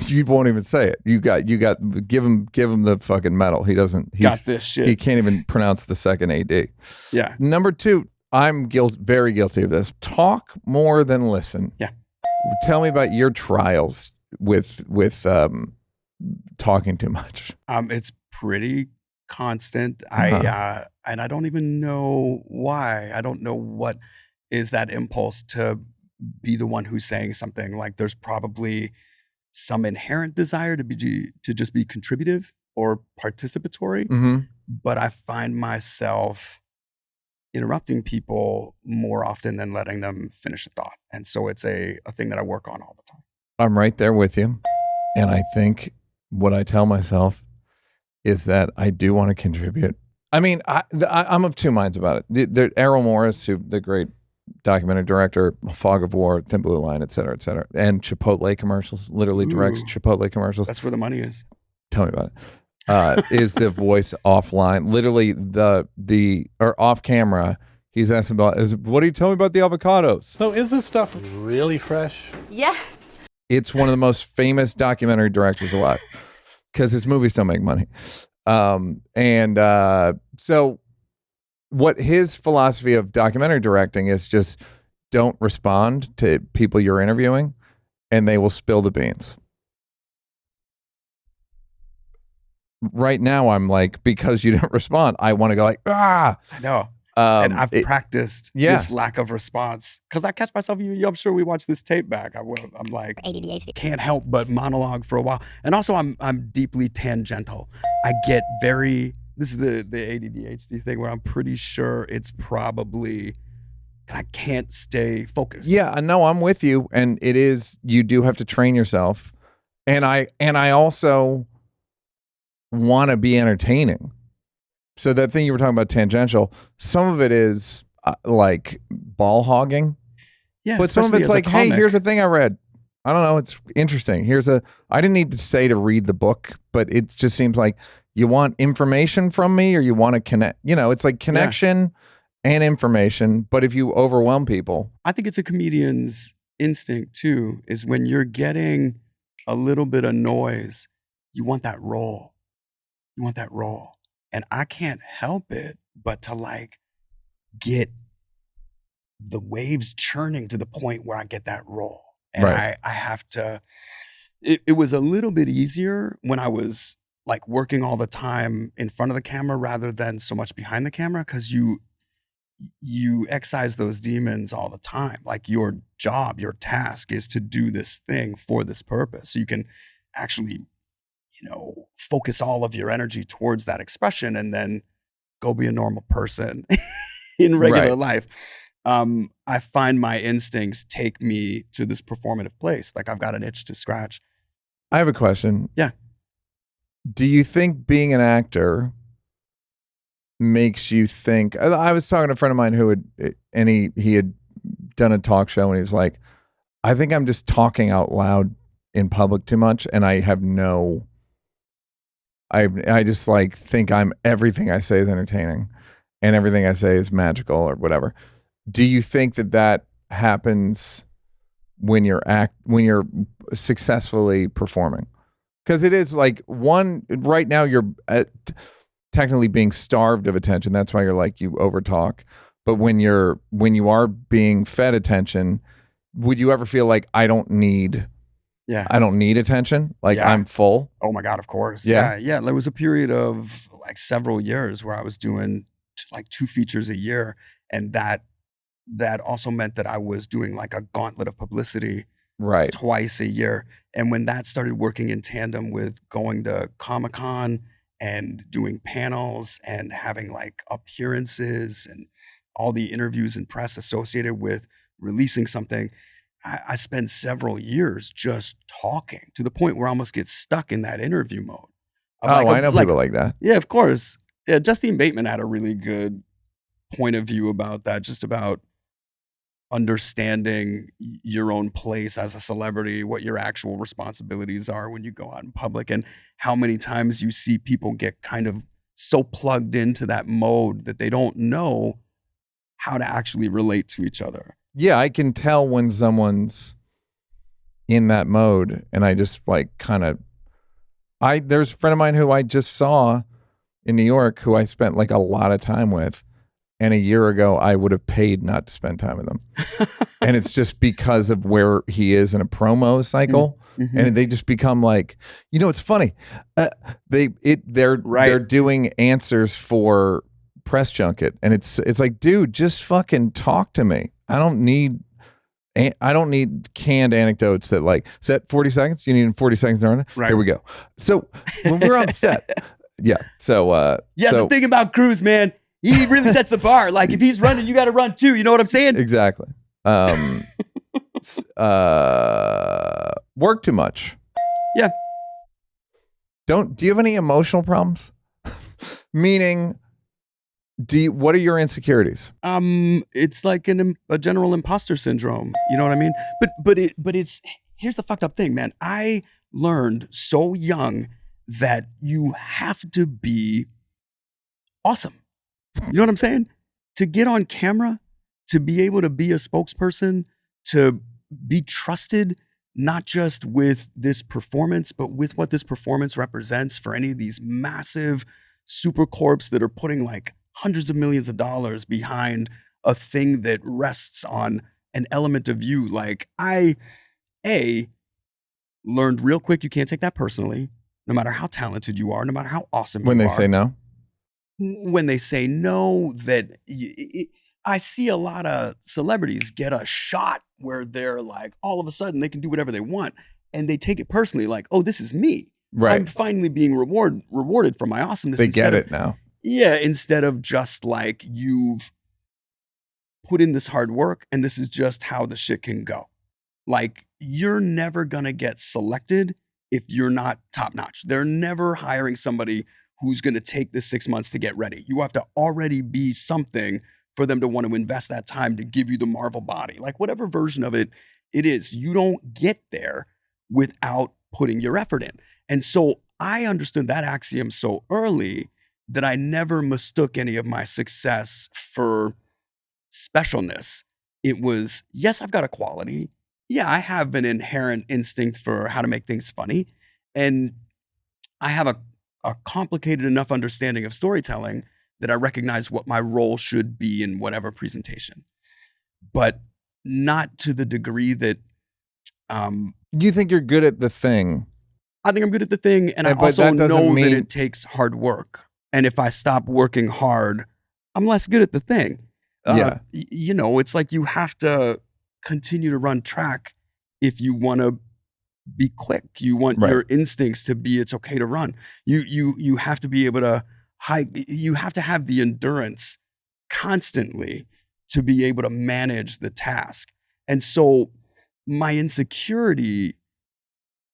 You won't even say it. You got give him the fucking medal. He doesn't. He's got this shit. He can't even pronounce the second AD. Yeah. Number 2, I'm very guilty of this. Talk more than listen. Yeah. Tell me about your trials with talking too much. It's pretty constant. And I don't even know why. I don't know what is that impulse to be the one who's saying something. Like, there's probably some inherent desire to just be contributive or participatory, but I find myself interrupting people more often than letting them finish a thought. And so it's a thing that I work on all the time. I'm right there with you. And I think what I tell myself is that I do want to contribute. I mean, I'm of two minds about it. Errol Morris, the great documentary director, Fog of War, Thin Blue Line, et cetera, and Chipotle commercials, literally directs Chipotle commercials. That's where the money is. Tell me about it. Is the voice offline, literally or off camera. He's asking about, what do you tell me about the avocados? So is this stuff really fresh? Yes. It's one of the most famous documentary directors alive because his movies don't make money. So what his philosophy of documentary directing is just don't respond to people you're interviewing and they will spill the beans. Right now, I'm like, because you didn't respond, I want to go like, ah. I know. And I've practiced yeah. this lack of response because I catch myself. I'm sure we watch this tape back. I'm like, ADHD. Can't help but monologue for a while. And also, I'm deeply tangential. I get very. This is the ADHD thing where I'm pretty sure it's probably I can't stay focused. Yeah, no, I'm with you, and it is. You do have to train yourself, and I also want to be entertaining. So that thing you were talking about, tangential, some of it is like ball hogging. Yeah, but some of it's like, hey, here's a thing I read. I don't know, it's interesting. I didn't need to say to read the book, but it just seems like you want information from me or you want to connect. It's like connection and information, but if you overwhelm people. I think it's a comedian's instinct too, is when you're getting a little bit of noise, you want that roll. You want that roll. And I can't help it but to like get the waves churning to the point where I get that roll. And I have to, it was a little bit easier when I was like working all the time in front of the camera rather than so much behind the camera, because you excise those demons all the time. Like your job, your task is to do this thing for this purpose. So you can actually focus all of your energy towards that expression and then go be a normal person in regular life. I find my instincts take me to this performative place. Like I've got an itch to scratch. I have a question. Yeah. Do you think being an actor makes you think? I was talking to a friend of mine who he had done a talk show and he was like, I think I'm just talking out loud in public too much and I have I just like think everything I say is entertaining and everything I say is magical or whatever. Do you think that happens when you're successfully performing? Because it is like right now you're technically being starved of attention. That's why you're like you overtalk. But when you are being fed attention, would you ever feel like I don't need attention. Like I'm full. Oh my God, of course. Yeah. Yeah. There was a period of like several years where I was doing like 2 features a year. And that also meant that I was doing like a gauntlet of publicity twice a year. And when that started working in tandem with going to Comic-Con and doing panels and having like appearances and all the interviews and press associated with releasing something, I spend several years just talking to the point where I almost get stuck in that interview mode. I know people like that. Yeah, of course. Yeah, Justine Bateman had a really good point of view about that, just about understanding your own place as a celebrity, what your actual responsibilities are when you go out in public, and how many times you see people get kind of so plugged into that mode that they don't know how to actually relate to each other. Yeah, I can tell when someone's in that mode, and I just like there's a friend of mine who I just saw in New York who I spent like a lot of time with, and a year ago I would have paid not to spend time with him. And it's just because of where he is in a promo cycle. Mm-hmm. And they just become like, it's funny. They're doing answers for press junket, and it's like, dude, just fucking talk to me. I don't need I don't need canned anecdotes that like, set 40 seconds. You need 40 seconds to run it. Right. Here we go. So when we're on set, yeah. So The thing about Cruz, man, he really sets the bar. Like if he's running, you got to run too. You know what I'm saying? Exactly. Work too much. Yeah. Do you have any emotional problems? Meaning, what are your insecurities? It's like a general imposter syndrome. You know what I mean? But it's here's the fucked up thing, man. I learned so young that you have to be awesome. You know what I'm saying? To get on camera, to be able to be a spokesperson, to be trusted, not just with this performance, but with what this performance represents for any of these massive super corps that are putting like hundreds of millions of dollars behind a thing that rests on an element of you. Like I learned real quick, you can't take that personally, no matter how talented you are, no matter how awesome when you they are. say no? When they say no, I see a lot of celebrities get a shot where they're like, all of a sudden they can do whatever they want. And they take it personally like, oh, this is me. Right. I'm finally being rewarded for my awesomeness. They get it now. Yeah, instead of just like you've put in this hard work and this is just how the shit can go. Like you're never going to get selected if you're not top notch. They're never hiring somebody who's going to take this 6 months to get ready. You have to already be something for them to want to invest that time to give you the Marvel body. Like whatever version of it is, you don't get there without putting your effort in. And so I understood that axiom so early that I never mistook any of my success for specialness. It was, yes, I've got a quality. Yeah, I have an inherent instinct for how to make things funny. And I have a complicated enough understanding of storytelling that I recognize what my role should be in whatever presentation. But not to the degree that you think you're good at the thing. I think I'm good at the thing, and I also know that it takes hard work. And if I stop working hard, I'm less good at the thing. Yeah. You know, it's like you have to continue to run track if you want to be quick. You want your instincts to be, it's okay to run. You have to be able to hike. You have to have the endurance constantly to be able to manage the task. And so my insecurity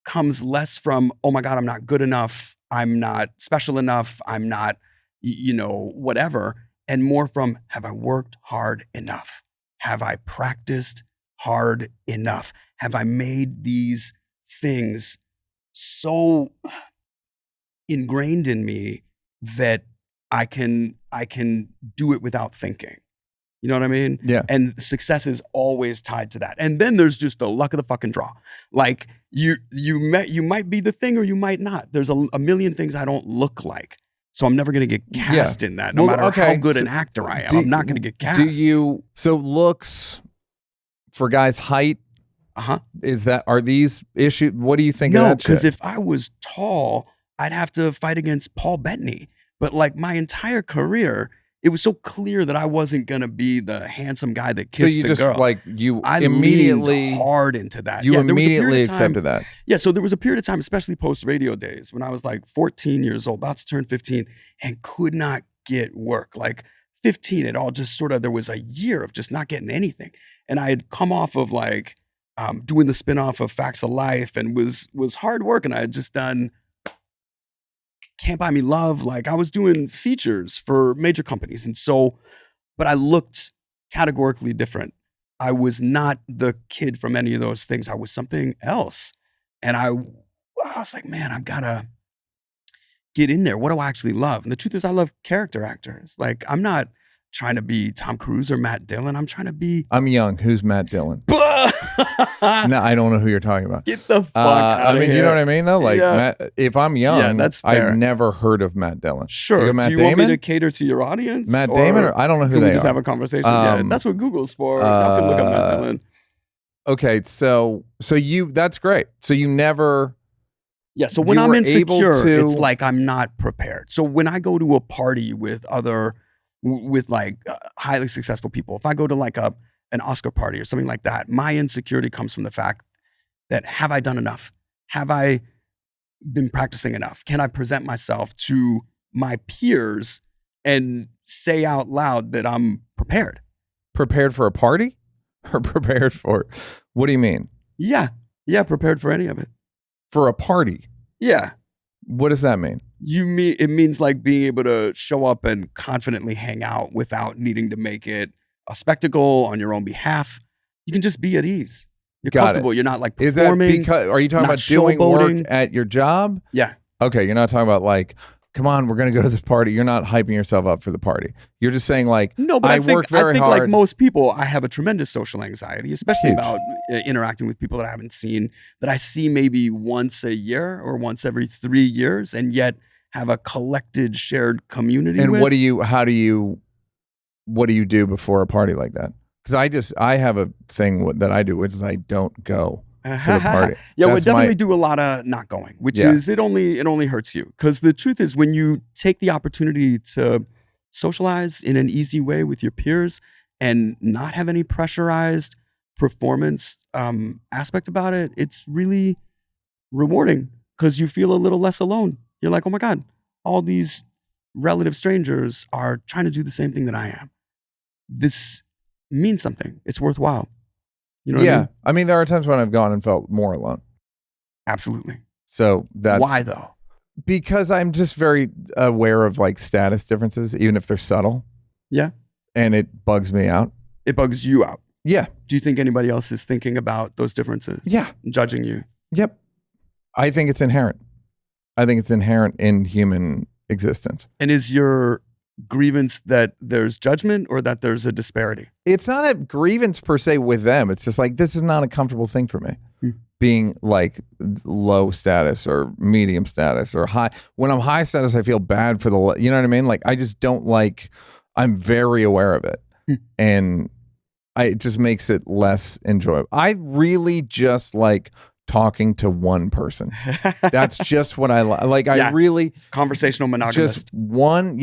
comes less from, oh my God, I'm not good enough. I'm not special enough. I'm not, whatever. And more from, have I worked hard enough? Have I practiced hard enough? Have I made these things so ingrained in me that I can do it without thinking? You know what I mean? Yeah. And success is always tied to that. And then there's just the luck of the fucking draw. Like you might be the thing or you might not. There's a million things I don't look like. So I'm never going to get cast in that. No matter how good an actor I am, I'm not going to get cast. So looks for guys' height, are these issues? What do you think of that? No, because if I was tall, I'd have to fight against Paul Bettany. But like my entire career, it was so clear that I wasn't going to be the handsome guy that kissed the girl. I immediately leaned hard into that. You immediately accepted that. Yeah, so there was a period of time, especially post-radio days, when I was like 14 years old, about to turn 15, and could not get work. Like 15, it all just sort of, there was a year of just not getting anything. And I had come off of like doing the spinoff of Facts of Life and was hard work, and I had just done Can't Buy Me Love. Like I was doing features for major companies. And so, but I looked categorically different. I was not the kid from any of those things. I was something else. And I was like, man, I've got to get in there. What do I actually love? And the truth is I love character actors. Like I'm not trying to be Tom Cruise or Matt Dillon. I'm trying to be. I'm young. Who's Matt Dillon? No, I don't know who you're talking about. Get the fuck out of here. You know what I mean, though? Like, Matt, if I'm young, that's fair. I've never heard of Matt Dillon. Sure. Matt Do you Damon? want me to cater to your audience? Matt Damon? Or I don't know who can they we just are. have a conversation? Yeah, that's what Google's for. I can look up Matt Dillon. Okay, so that's great. So you never. Yeah, so when I'm insecure, it's like I'm not prepared. So when I go to a party with highly successful people, if I go to like a an Oscar party or something like that, my insecurity comes from the fact that, have I done enough? Have I been practicing enough? Can I present myself to my peers and say out loud that I'm prepared? Prepared for a party? Or prepared for, what do you mean? Yeah. Yeah, prepared for any of it. For a party? Yeah. What does that mean? It means like being able to show up and confidently hang out without needing to make it a spectacle on your own behalf. You can just be at ease. You're comfortable. You're not like performing. Is that because, are you talking about doing work at your job? Yeah. Okay, you're not talking about like, come on, we're going to go to this party. You're not hyping yourself up for the party. You're just saying like, no, but I think hard. Like most people, I have a tremendous social anxiety, especially Huge. about interacting with people that I haven't seen, that I see maybe once a year or once every 3 years, and yet have a collected shared community And with. what do you do before a party like that? Because I have a thing that I do, which is I don't go to the party. Yeah, we definitely do a lot of not going, which is it only hurts you. Because the truth is, when you take the opportunity to socialize in an easy way with your peers and not have any pressurized performance aspect about it, it's really rewarding because you feel a little less alone. You're like, oh my God, all these relative strangers are trying to do the same thing that I am. This means something. It's worthwhile. You know what I mean? I mean, there are times when I've gone and felt more alone. Absolutely. So that's why though? Because I'm just very aware of like status differences, even if they're subtle. Yeah. And it bugs me out. It bugs you out. Yeah. Do you think anybody else is thinking about those differences? Yeah. Judging you? Yep. I think it's inherent. I think it's inherent in human existence. And is your grievance that there's judgment or that there's a disparity? It's not a grievance per se with them. It's just like, this is not a comfortable thing for me. Being like low status or medium status or high. When I'm high status, I feel bad for you know what I mean? Like, I just don't like, I'm very aware of it. And it just makes it less enjoyable. I really just like talking to one person. That's just what I like. Like, I really conversational monogamous. Just one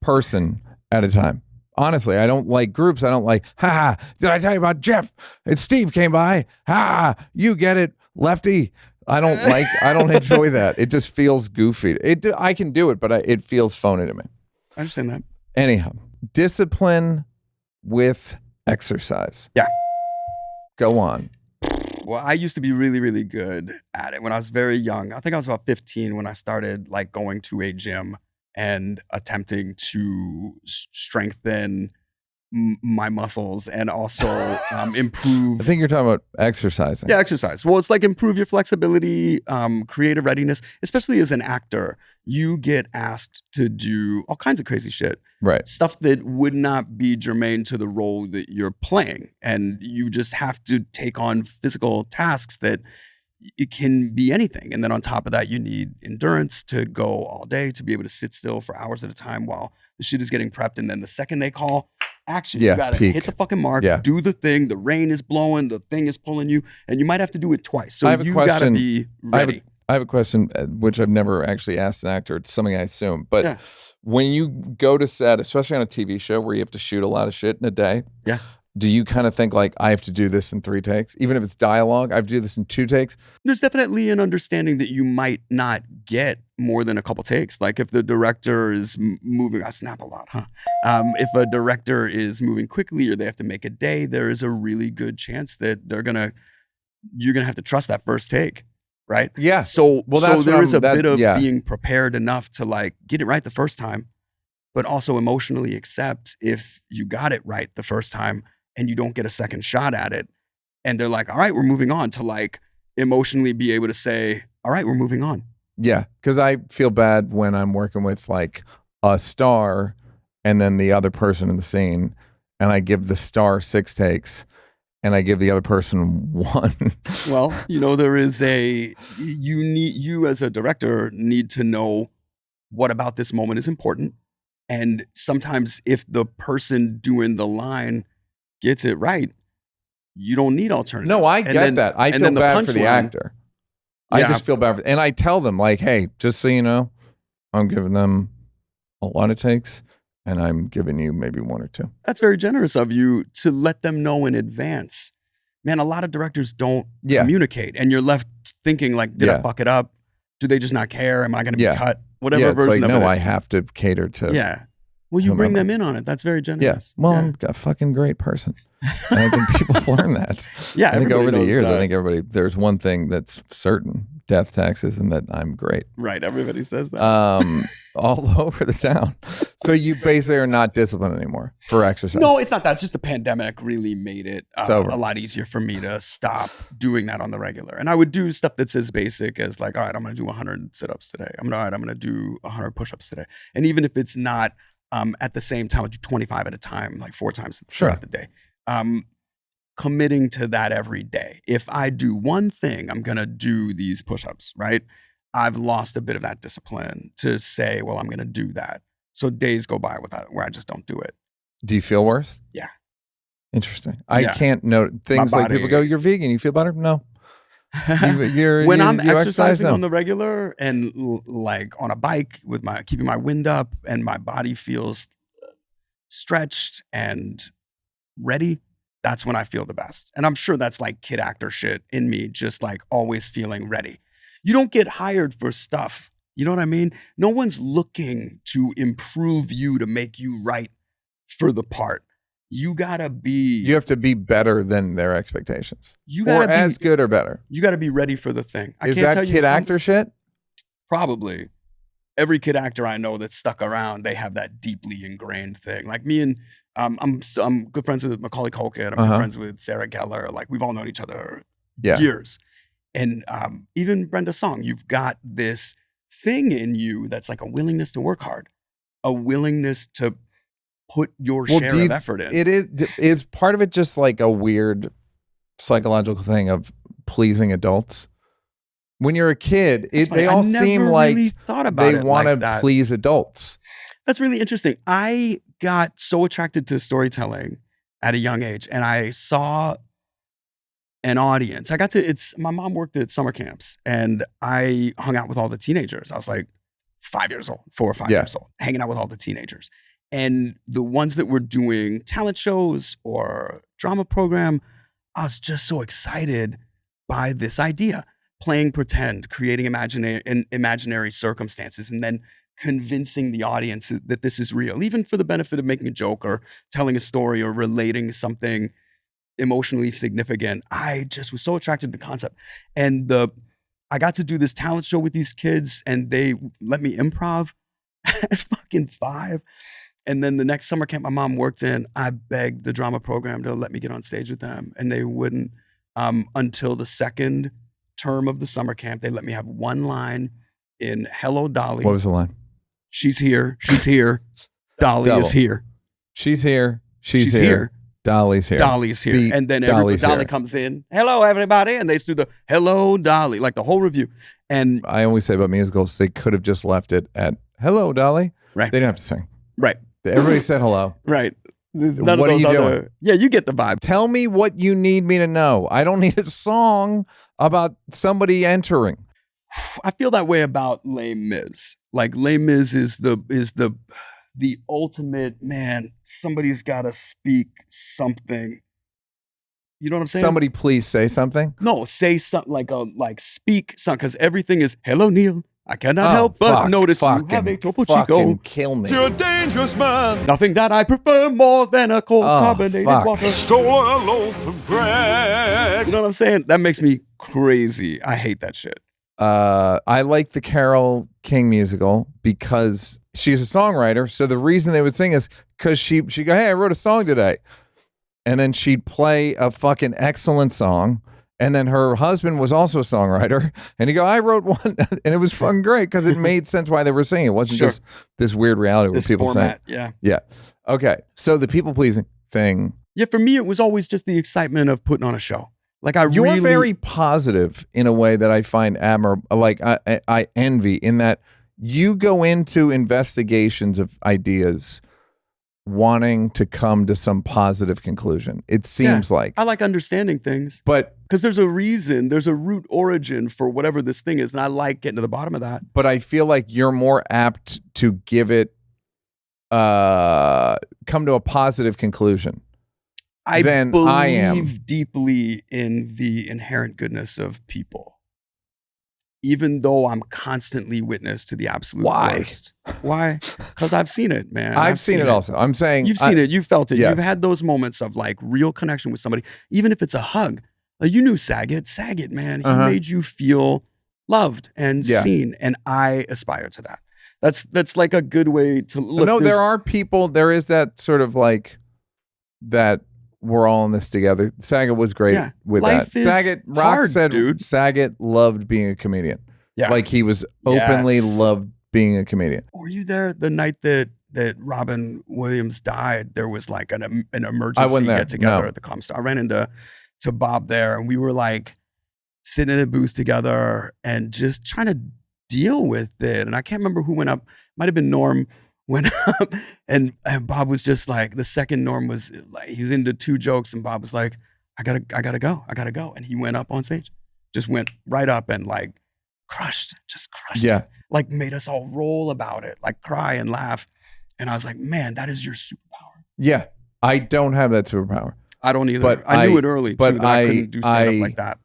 person at a time. Honestly, I don't like groups. I don't like, did I tell you about Jeff? It's Steve came by. You get it, Lefty. I don't enjoy that. It just feels goofy. I can do it, but it feels phony to me. I understand that. Anyhow, discipline with exercise. Yeah. Go on. Well, I used to be really, really good at it when I was very young. I think I was about 15 when I started like going to a gym and attempting to strengthen my muscles and also improve. I think you're talking about exercising. Yeah, exercise. Well, it's like improve your flexibility, creative readiness. Especially as an actor, you get asked to do all kinds of crazy shit. Right. Stuff that would not be germane to the role that you're playing. And you just have to take on physical tasks that it can be anything. And then on top of that, you need endurance to go all day, to be able to sit still for hours at a time while the shit is getting prepped. And then the second they call action, you gotta hit the fucking mark, do the thing. The rain is blowing, the thing is pulling you, and you might have to do it twice. So you gotta be ready. I have a question, which I've never actually asked an actor. It's something I assume. But when you go to set, especially on a TV show where you have to shoot a lot of shit in a day, do you kind of think like, I have to do this in 3 takes? Even if it's dialogue, I have to do this in 2 takes? There's definitely an understanding that you might not get more than a couple takes. Like if the director is moving, I snap a lot, huh? If a director is moving quickly or they have to make a day, there is a really good chance that you're gonna have to trust that first take, right? Yeah. So there is a bit of being prepared enough to like get it right the first time, but also emotionally accept if you got it right the first time and you don't get a second shot at it. And they're like, all right, we're moving on, to like emotionally be able to say, all right, we're moving on. Yeah. Cause I feel bad when I'm working with like a star and then the other person in the scene, and I give the star 6 takes and I give the other person 1. Well, there is you as a director need to know what about this moment is important. And sometimes if the person doing the line gets it right, you don't need alternatives. No, I get that. I feel bad for the actor. I just feel bad and I tell them like, hey, just so you know, I'm giving them a lot of takes and I'm giving you maybe 1 or 2. That's very generous of you to let them know in advance. Man, a lot of directors don't communicate, and you're left thinking like, did I fuck it up? Do they just not care? Am I going to be cut? Whatever version of it. No, I have to cater to. Yeah. Well, you bring them in on it. That's very generous. Yeah. Well, I'm a fucking great person. And I think people learn that. Yeah. I think over the years, I think there's one thing that's certain: death, taxes, and that I'm great. Right. Everybody says that. All over the town. So you basically are not disciplined anymore for exercise. No, it's not that. It's just the pandemic really made it a lot easier for me to stop doing that on the regular. And I would do stuff that's as basic as like, all right, I'm going to do 100 sit-ups today. I'm going to do 100 push-ups today. And even if it's not at the same time, I do 25 at a time, like 4 times throughout the day. Committing to that every day. If I do one thing, I'm going to do these push-ups, right? I've lost a bit of that discipline to say, well, I'm going to do that. So days go by without where I just don't do it. Do you feel worse? Yeah. Interesting. I can't note things like people go, you're vegan, you feel better? No. When I'm exercising on the regular and like on a bike with keeping my wind up and my body feels stretched and ready, that's when I feel the best. And I'm sure that's like kid actor shit in me, just like always feeling ready. You don't get hired for stuff. You know what I mean? No one's looking to improve you to make you right for the part. You gotta be. You have to be better than their expectations. You gotta be as good or better. You gotta be ready for the thing. Is that kid actor shit? Probably. Every kid actor I know that's stuck around, they have that deeply ingrained thing. Like me and I'm good friends with Macaulay Culkin. I'm good friends with Sarah Gellar. Like we've all known each other years. And even Brenda Song, you've got this thing in you that's like a willingness to work hard, a willingness to put your share of effort in. Is part of it just like a weird psychological thing of pleasing adults? When you're a kid, they all seem like really they want to please adults. That's really interesting. I got so attracted to storytelling at a young age, and I saw an audience. My mom worked at summer camps, and I hung out with all the teenagers. I was like 5 years old, 4 or 5 years old, hanging out with all the teenagers. And the ones that were doing talent shows or drama program, I was just so excited by this idea. Playing pretend, creating imaginary circumstances, and then convincing the audience that this is real, even for the benefit of making a joke or telling a story or relating something emotionally significant. I just was so attracted to the concept. And I got to do this talent show with these kids, and they let me improv at fucking 5. And then the next summer camp my mom worked in, I begged the drama program to let me get on stage with them, and they wouldn't until the second term of the summer camp. They let me have one line in Hello, Dolly. What was the line? She's here. She's here. Dolly is here. She's here. She's here. Dolly's here. Dolly's here. And then Dolly comes in. Hello, everybody. And they do the Hello, Dolly, like the whole review. And I always say about musicals, they could have just left it at Hello, Dolly. Right. They didn't have to sing. Right. Everybody said hello. Right. There's none what of those are you other. doing? Yeah, you get the vibe. Tell me what you need me to know. I don't need a song about somebody entering. I feel that way about Les Mis. Like Les Mis is the ultimate, man. Somebody's got to speak something. You know what I'm saying? Somebody please say something. No, say something like speak something, because everything is hello, Neal. I cannot help but notice you have a Topo Chico. Fucking kill me. You're a dangerous man. Nothing that I prefer more than a cold carbonated water. Stole a loaf of bread. You know what I'm saying? That makes me crazy. I hate that shit. I like the Carole King musical because she's a songwriter. So the reason they would sing is because she go, hey, I wrote a song today. And then she'd play a fucking excellent song. And then her husband was also a songwriter. And he'd go, I wrote one. And it was fucking great because it made sense why they were singing. It wasn't just this weird reality where people format, sang. Yeah. Okay. So the people pleasing thing. Yeah, for me, it was always just the excitement of putting on a show. Like You're very positive in a way that I find admirable. Like I envy in that you go into investigations of ideas wanting to come to some positive conclusion. It seems like I like understanding things, but because there's a reason, there's a root origin for whatever this thing is, and I like getting to the bottom of that. But I feel like you're more apt to give it come to a positive conclusion than I am. believe deeply in the inherent goodness of people, even though I'm constantly witness to the absolute Why? worst. Why? Because I've seen it, man. I've seen it also. I'm saying You've seen it. You've felt it. Yes. You've had those moments of like real connection with somebody, even if it's a hug. Like you knew Saget. Saget, man, he made you feel loved and seen, and I aspire to that. That's like a good way to look. No, there are people. There is that sort of like that. We're all in this together. Saget was great with Life that. is Saget, Rock hard, said, dude. Saget loved being a comedian. Yeah. Like he was openly Yes. loved being a comedian. Were you there the night that Robin Williams died? There was like an I emergency wasn't there. get together No. at the Comstar. I ran into Bob there, and we were like sitting in a booth together and just trying to deal with it. And I can't remember who went up. Might have been Norm went up, and Bob was just like, the second Norm was like, he was into 2 jokes, and Bob was like, I gotta go, and he went up on stage, just went right up and like crushed it. Like made us all roll about it, like cry and laugh. And I was like, man, that is your superpower. Yeah. I don't have that superpower. I don't either. But I knew it early but too, that I couldn't do stand up like that.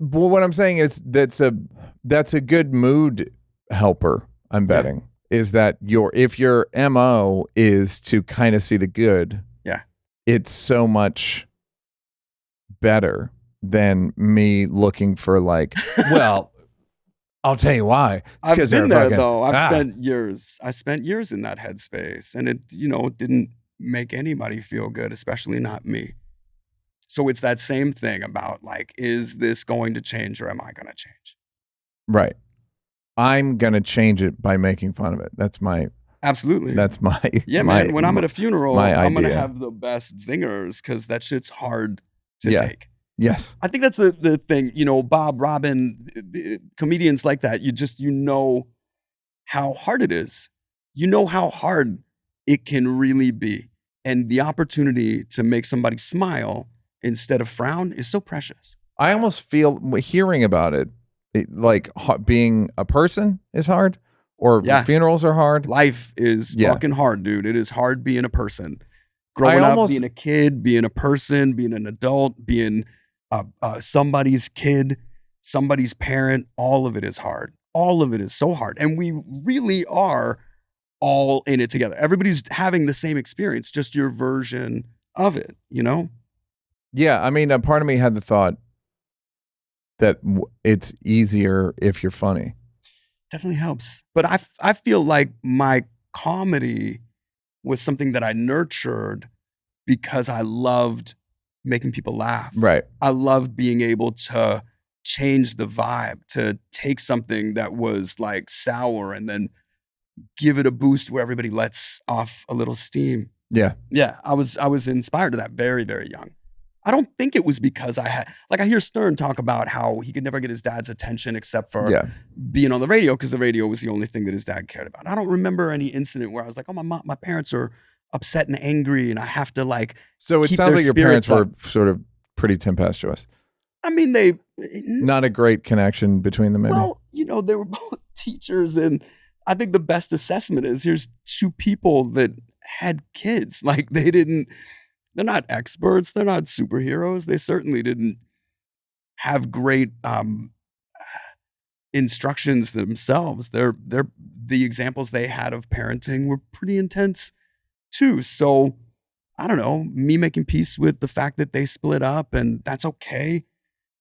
But what I'm saying is that's a good mood helper. I'm betting is that if your MO is to kind of see the good, it's so much better than me looking for like, well, I'll tell you why. I've been there though. I've spent years. I spent years in that headspace, and it didn't make anybody feel good, especially not me. So it's that same thing about like, is this going to change or am I going to change? Right. I'm going to change it by making fun of it. That's my... Absolutely. That's my... man, when I'm at a funeral, I'm going to idea. have the best zingers because that shit's hard to take. Yes. I think that's the thing, Bob, Robin, comedians like that, you know how hard it is. You know how hard it can really be. And the opportunity to make somebody smile instead of frown is so precious. I almost feel hearing about it like being a person is hard, or funerals are hard. Life is fucking hard, dude. It is hard being a person. Growing up, being a kid, being a person, being an adult, being somebody's kid, somebody's parent, all of it is hard. All of it is so hard. And we really are all in it together. Everybody's having the same experience, just your version of it, Yeah, I mean, a part of me had the thought that it's easier if you're funny. Definitely helps. But I feel like my comedy was something that I nurtured because I loved making people laugh. Right. I loved being able to change the vibe, to take something that was like sour and then give it a boost where everybody lets off a little steam. Yeah. Yeah, I was inspired to that very, very young. I don't think it was because I hear Stern talk about how he could never get his dad's attention except for being on the radio because the radio was the only thing that his dad cared about. I don't remember any incident where I was like, oh, my parents are upset and angry and I have to like So it keep sounds their like your parents spirits were sort of pretty tempestuous. I mean, they... Not a great connection between them, maybe? Well, they were both teachers, and I think the best assessment is here's 2 people that had kids. Like they're not experts. They're not superheroes. They certainly didn't have great instructions themselves. The examples they had of parenting were pretty intense too. So I don't know, me making peace with the fact that they split up, and that's okay.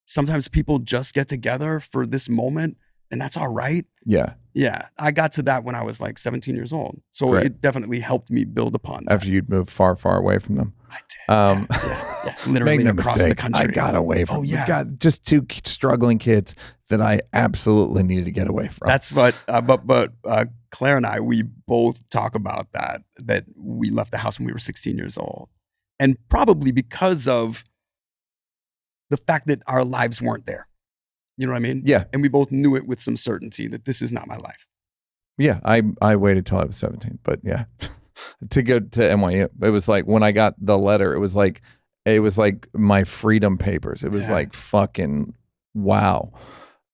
Sometimes people just get together for this moment, and that's all right. Yeah. Yeah, I got to that when I was like 17 years old. So it definitely helped me build upon that. After you'd moved far, far away from them. I did. Literally Make no across mistake, the country. I got away from. Oh yeah, we got just 2 struggling kids that I absolutely needed to get away from. That's what. But Claire and I, we both talk about that we left the house when we were 16 years old, and probably because of the fact that our lives weren't there. You know what I mean? Yeah. And we both knew it with some certainty that this is not my life. Yeah, I waited till I was 17, but yeah, to go to NYU. It was like when I got the letter, it was like my freedom papers. It was like fucking wow.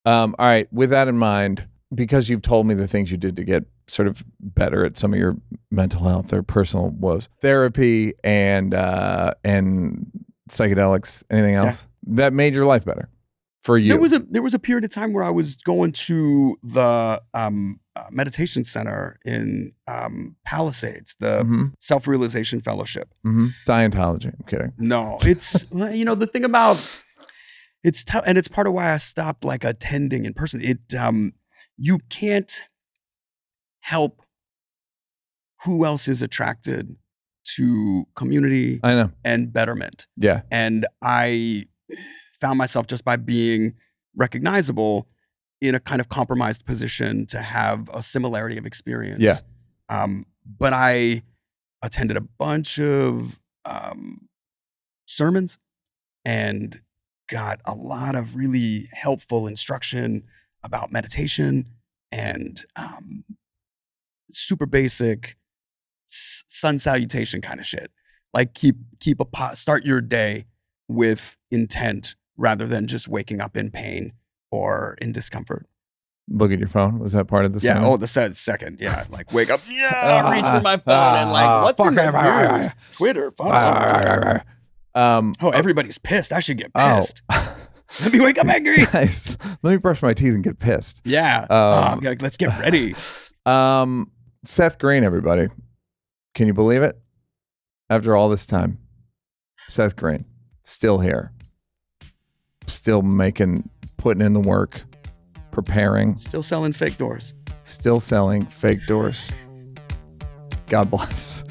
All right, with that in mind, because you've told me the things you did to get sort of better at some of your mental health or personal woes? Therapy and psychedelics, anything else that made your life better for you? There was a period of time where I was going to the meditation center in Palisades, the Self-Realization Fellowship. Scientology. I'm kidding. No, it's the thing about it's tough, and it's part of why I stopped like attending in person. You can't help who else is attracted to community I know. and betterment. Yeah. And I found myself, just by being recognizable, in a kind of compromised position to have a similarity of experience. Yeah. But I attended a bunch of sermons and got a lot of really helpful instruction about meditation and super basic sun salutation kind of shit. Like start your day with intent rather than just waking up in pain or in discomfort. Look at your phone. Was that part of the Yeah. sermon? Oh, the second. Yeah. Like wake up. Yeah. Reach for my phone and like, what's in the news? Twitter. Everybody's pissed. I should get pissed. Let me wake up angry. Guys, let me brush my teeth and get pissed. Yeah. Let's get ready. Seth Green, everybody. Can you believe it? After all this time, Seth Green, still here. Still putting in the work, preparing. Still selling fake doors. Still selling fake doors. God bless.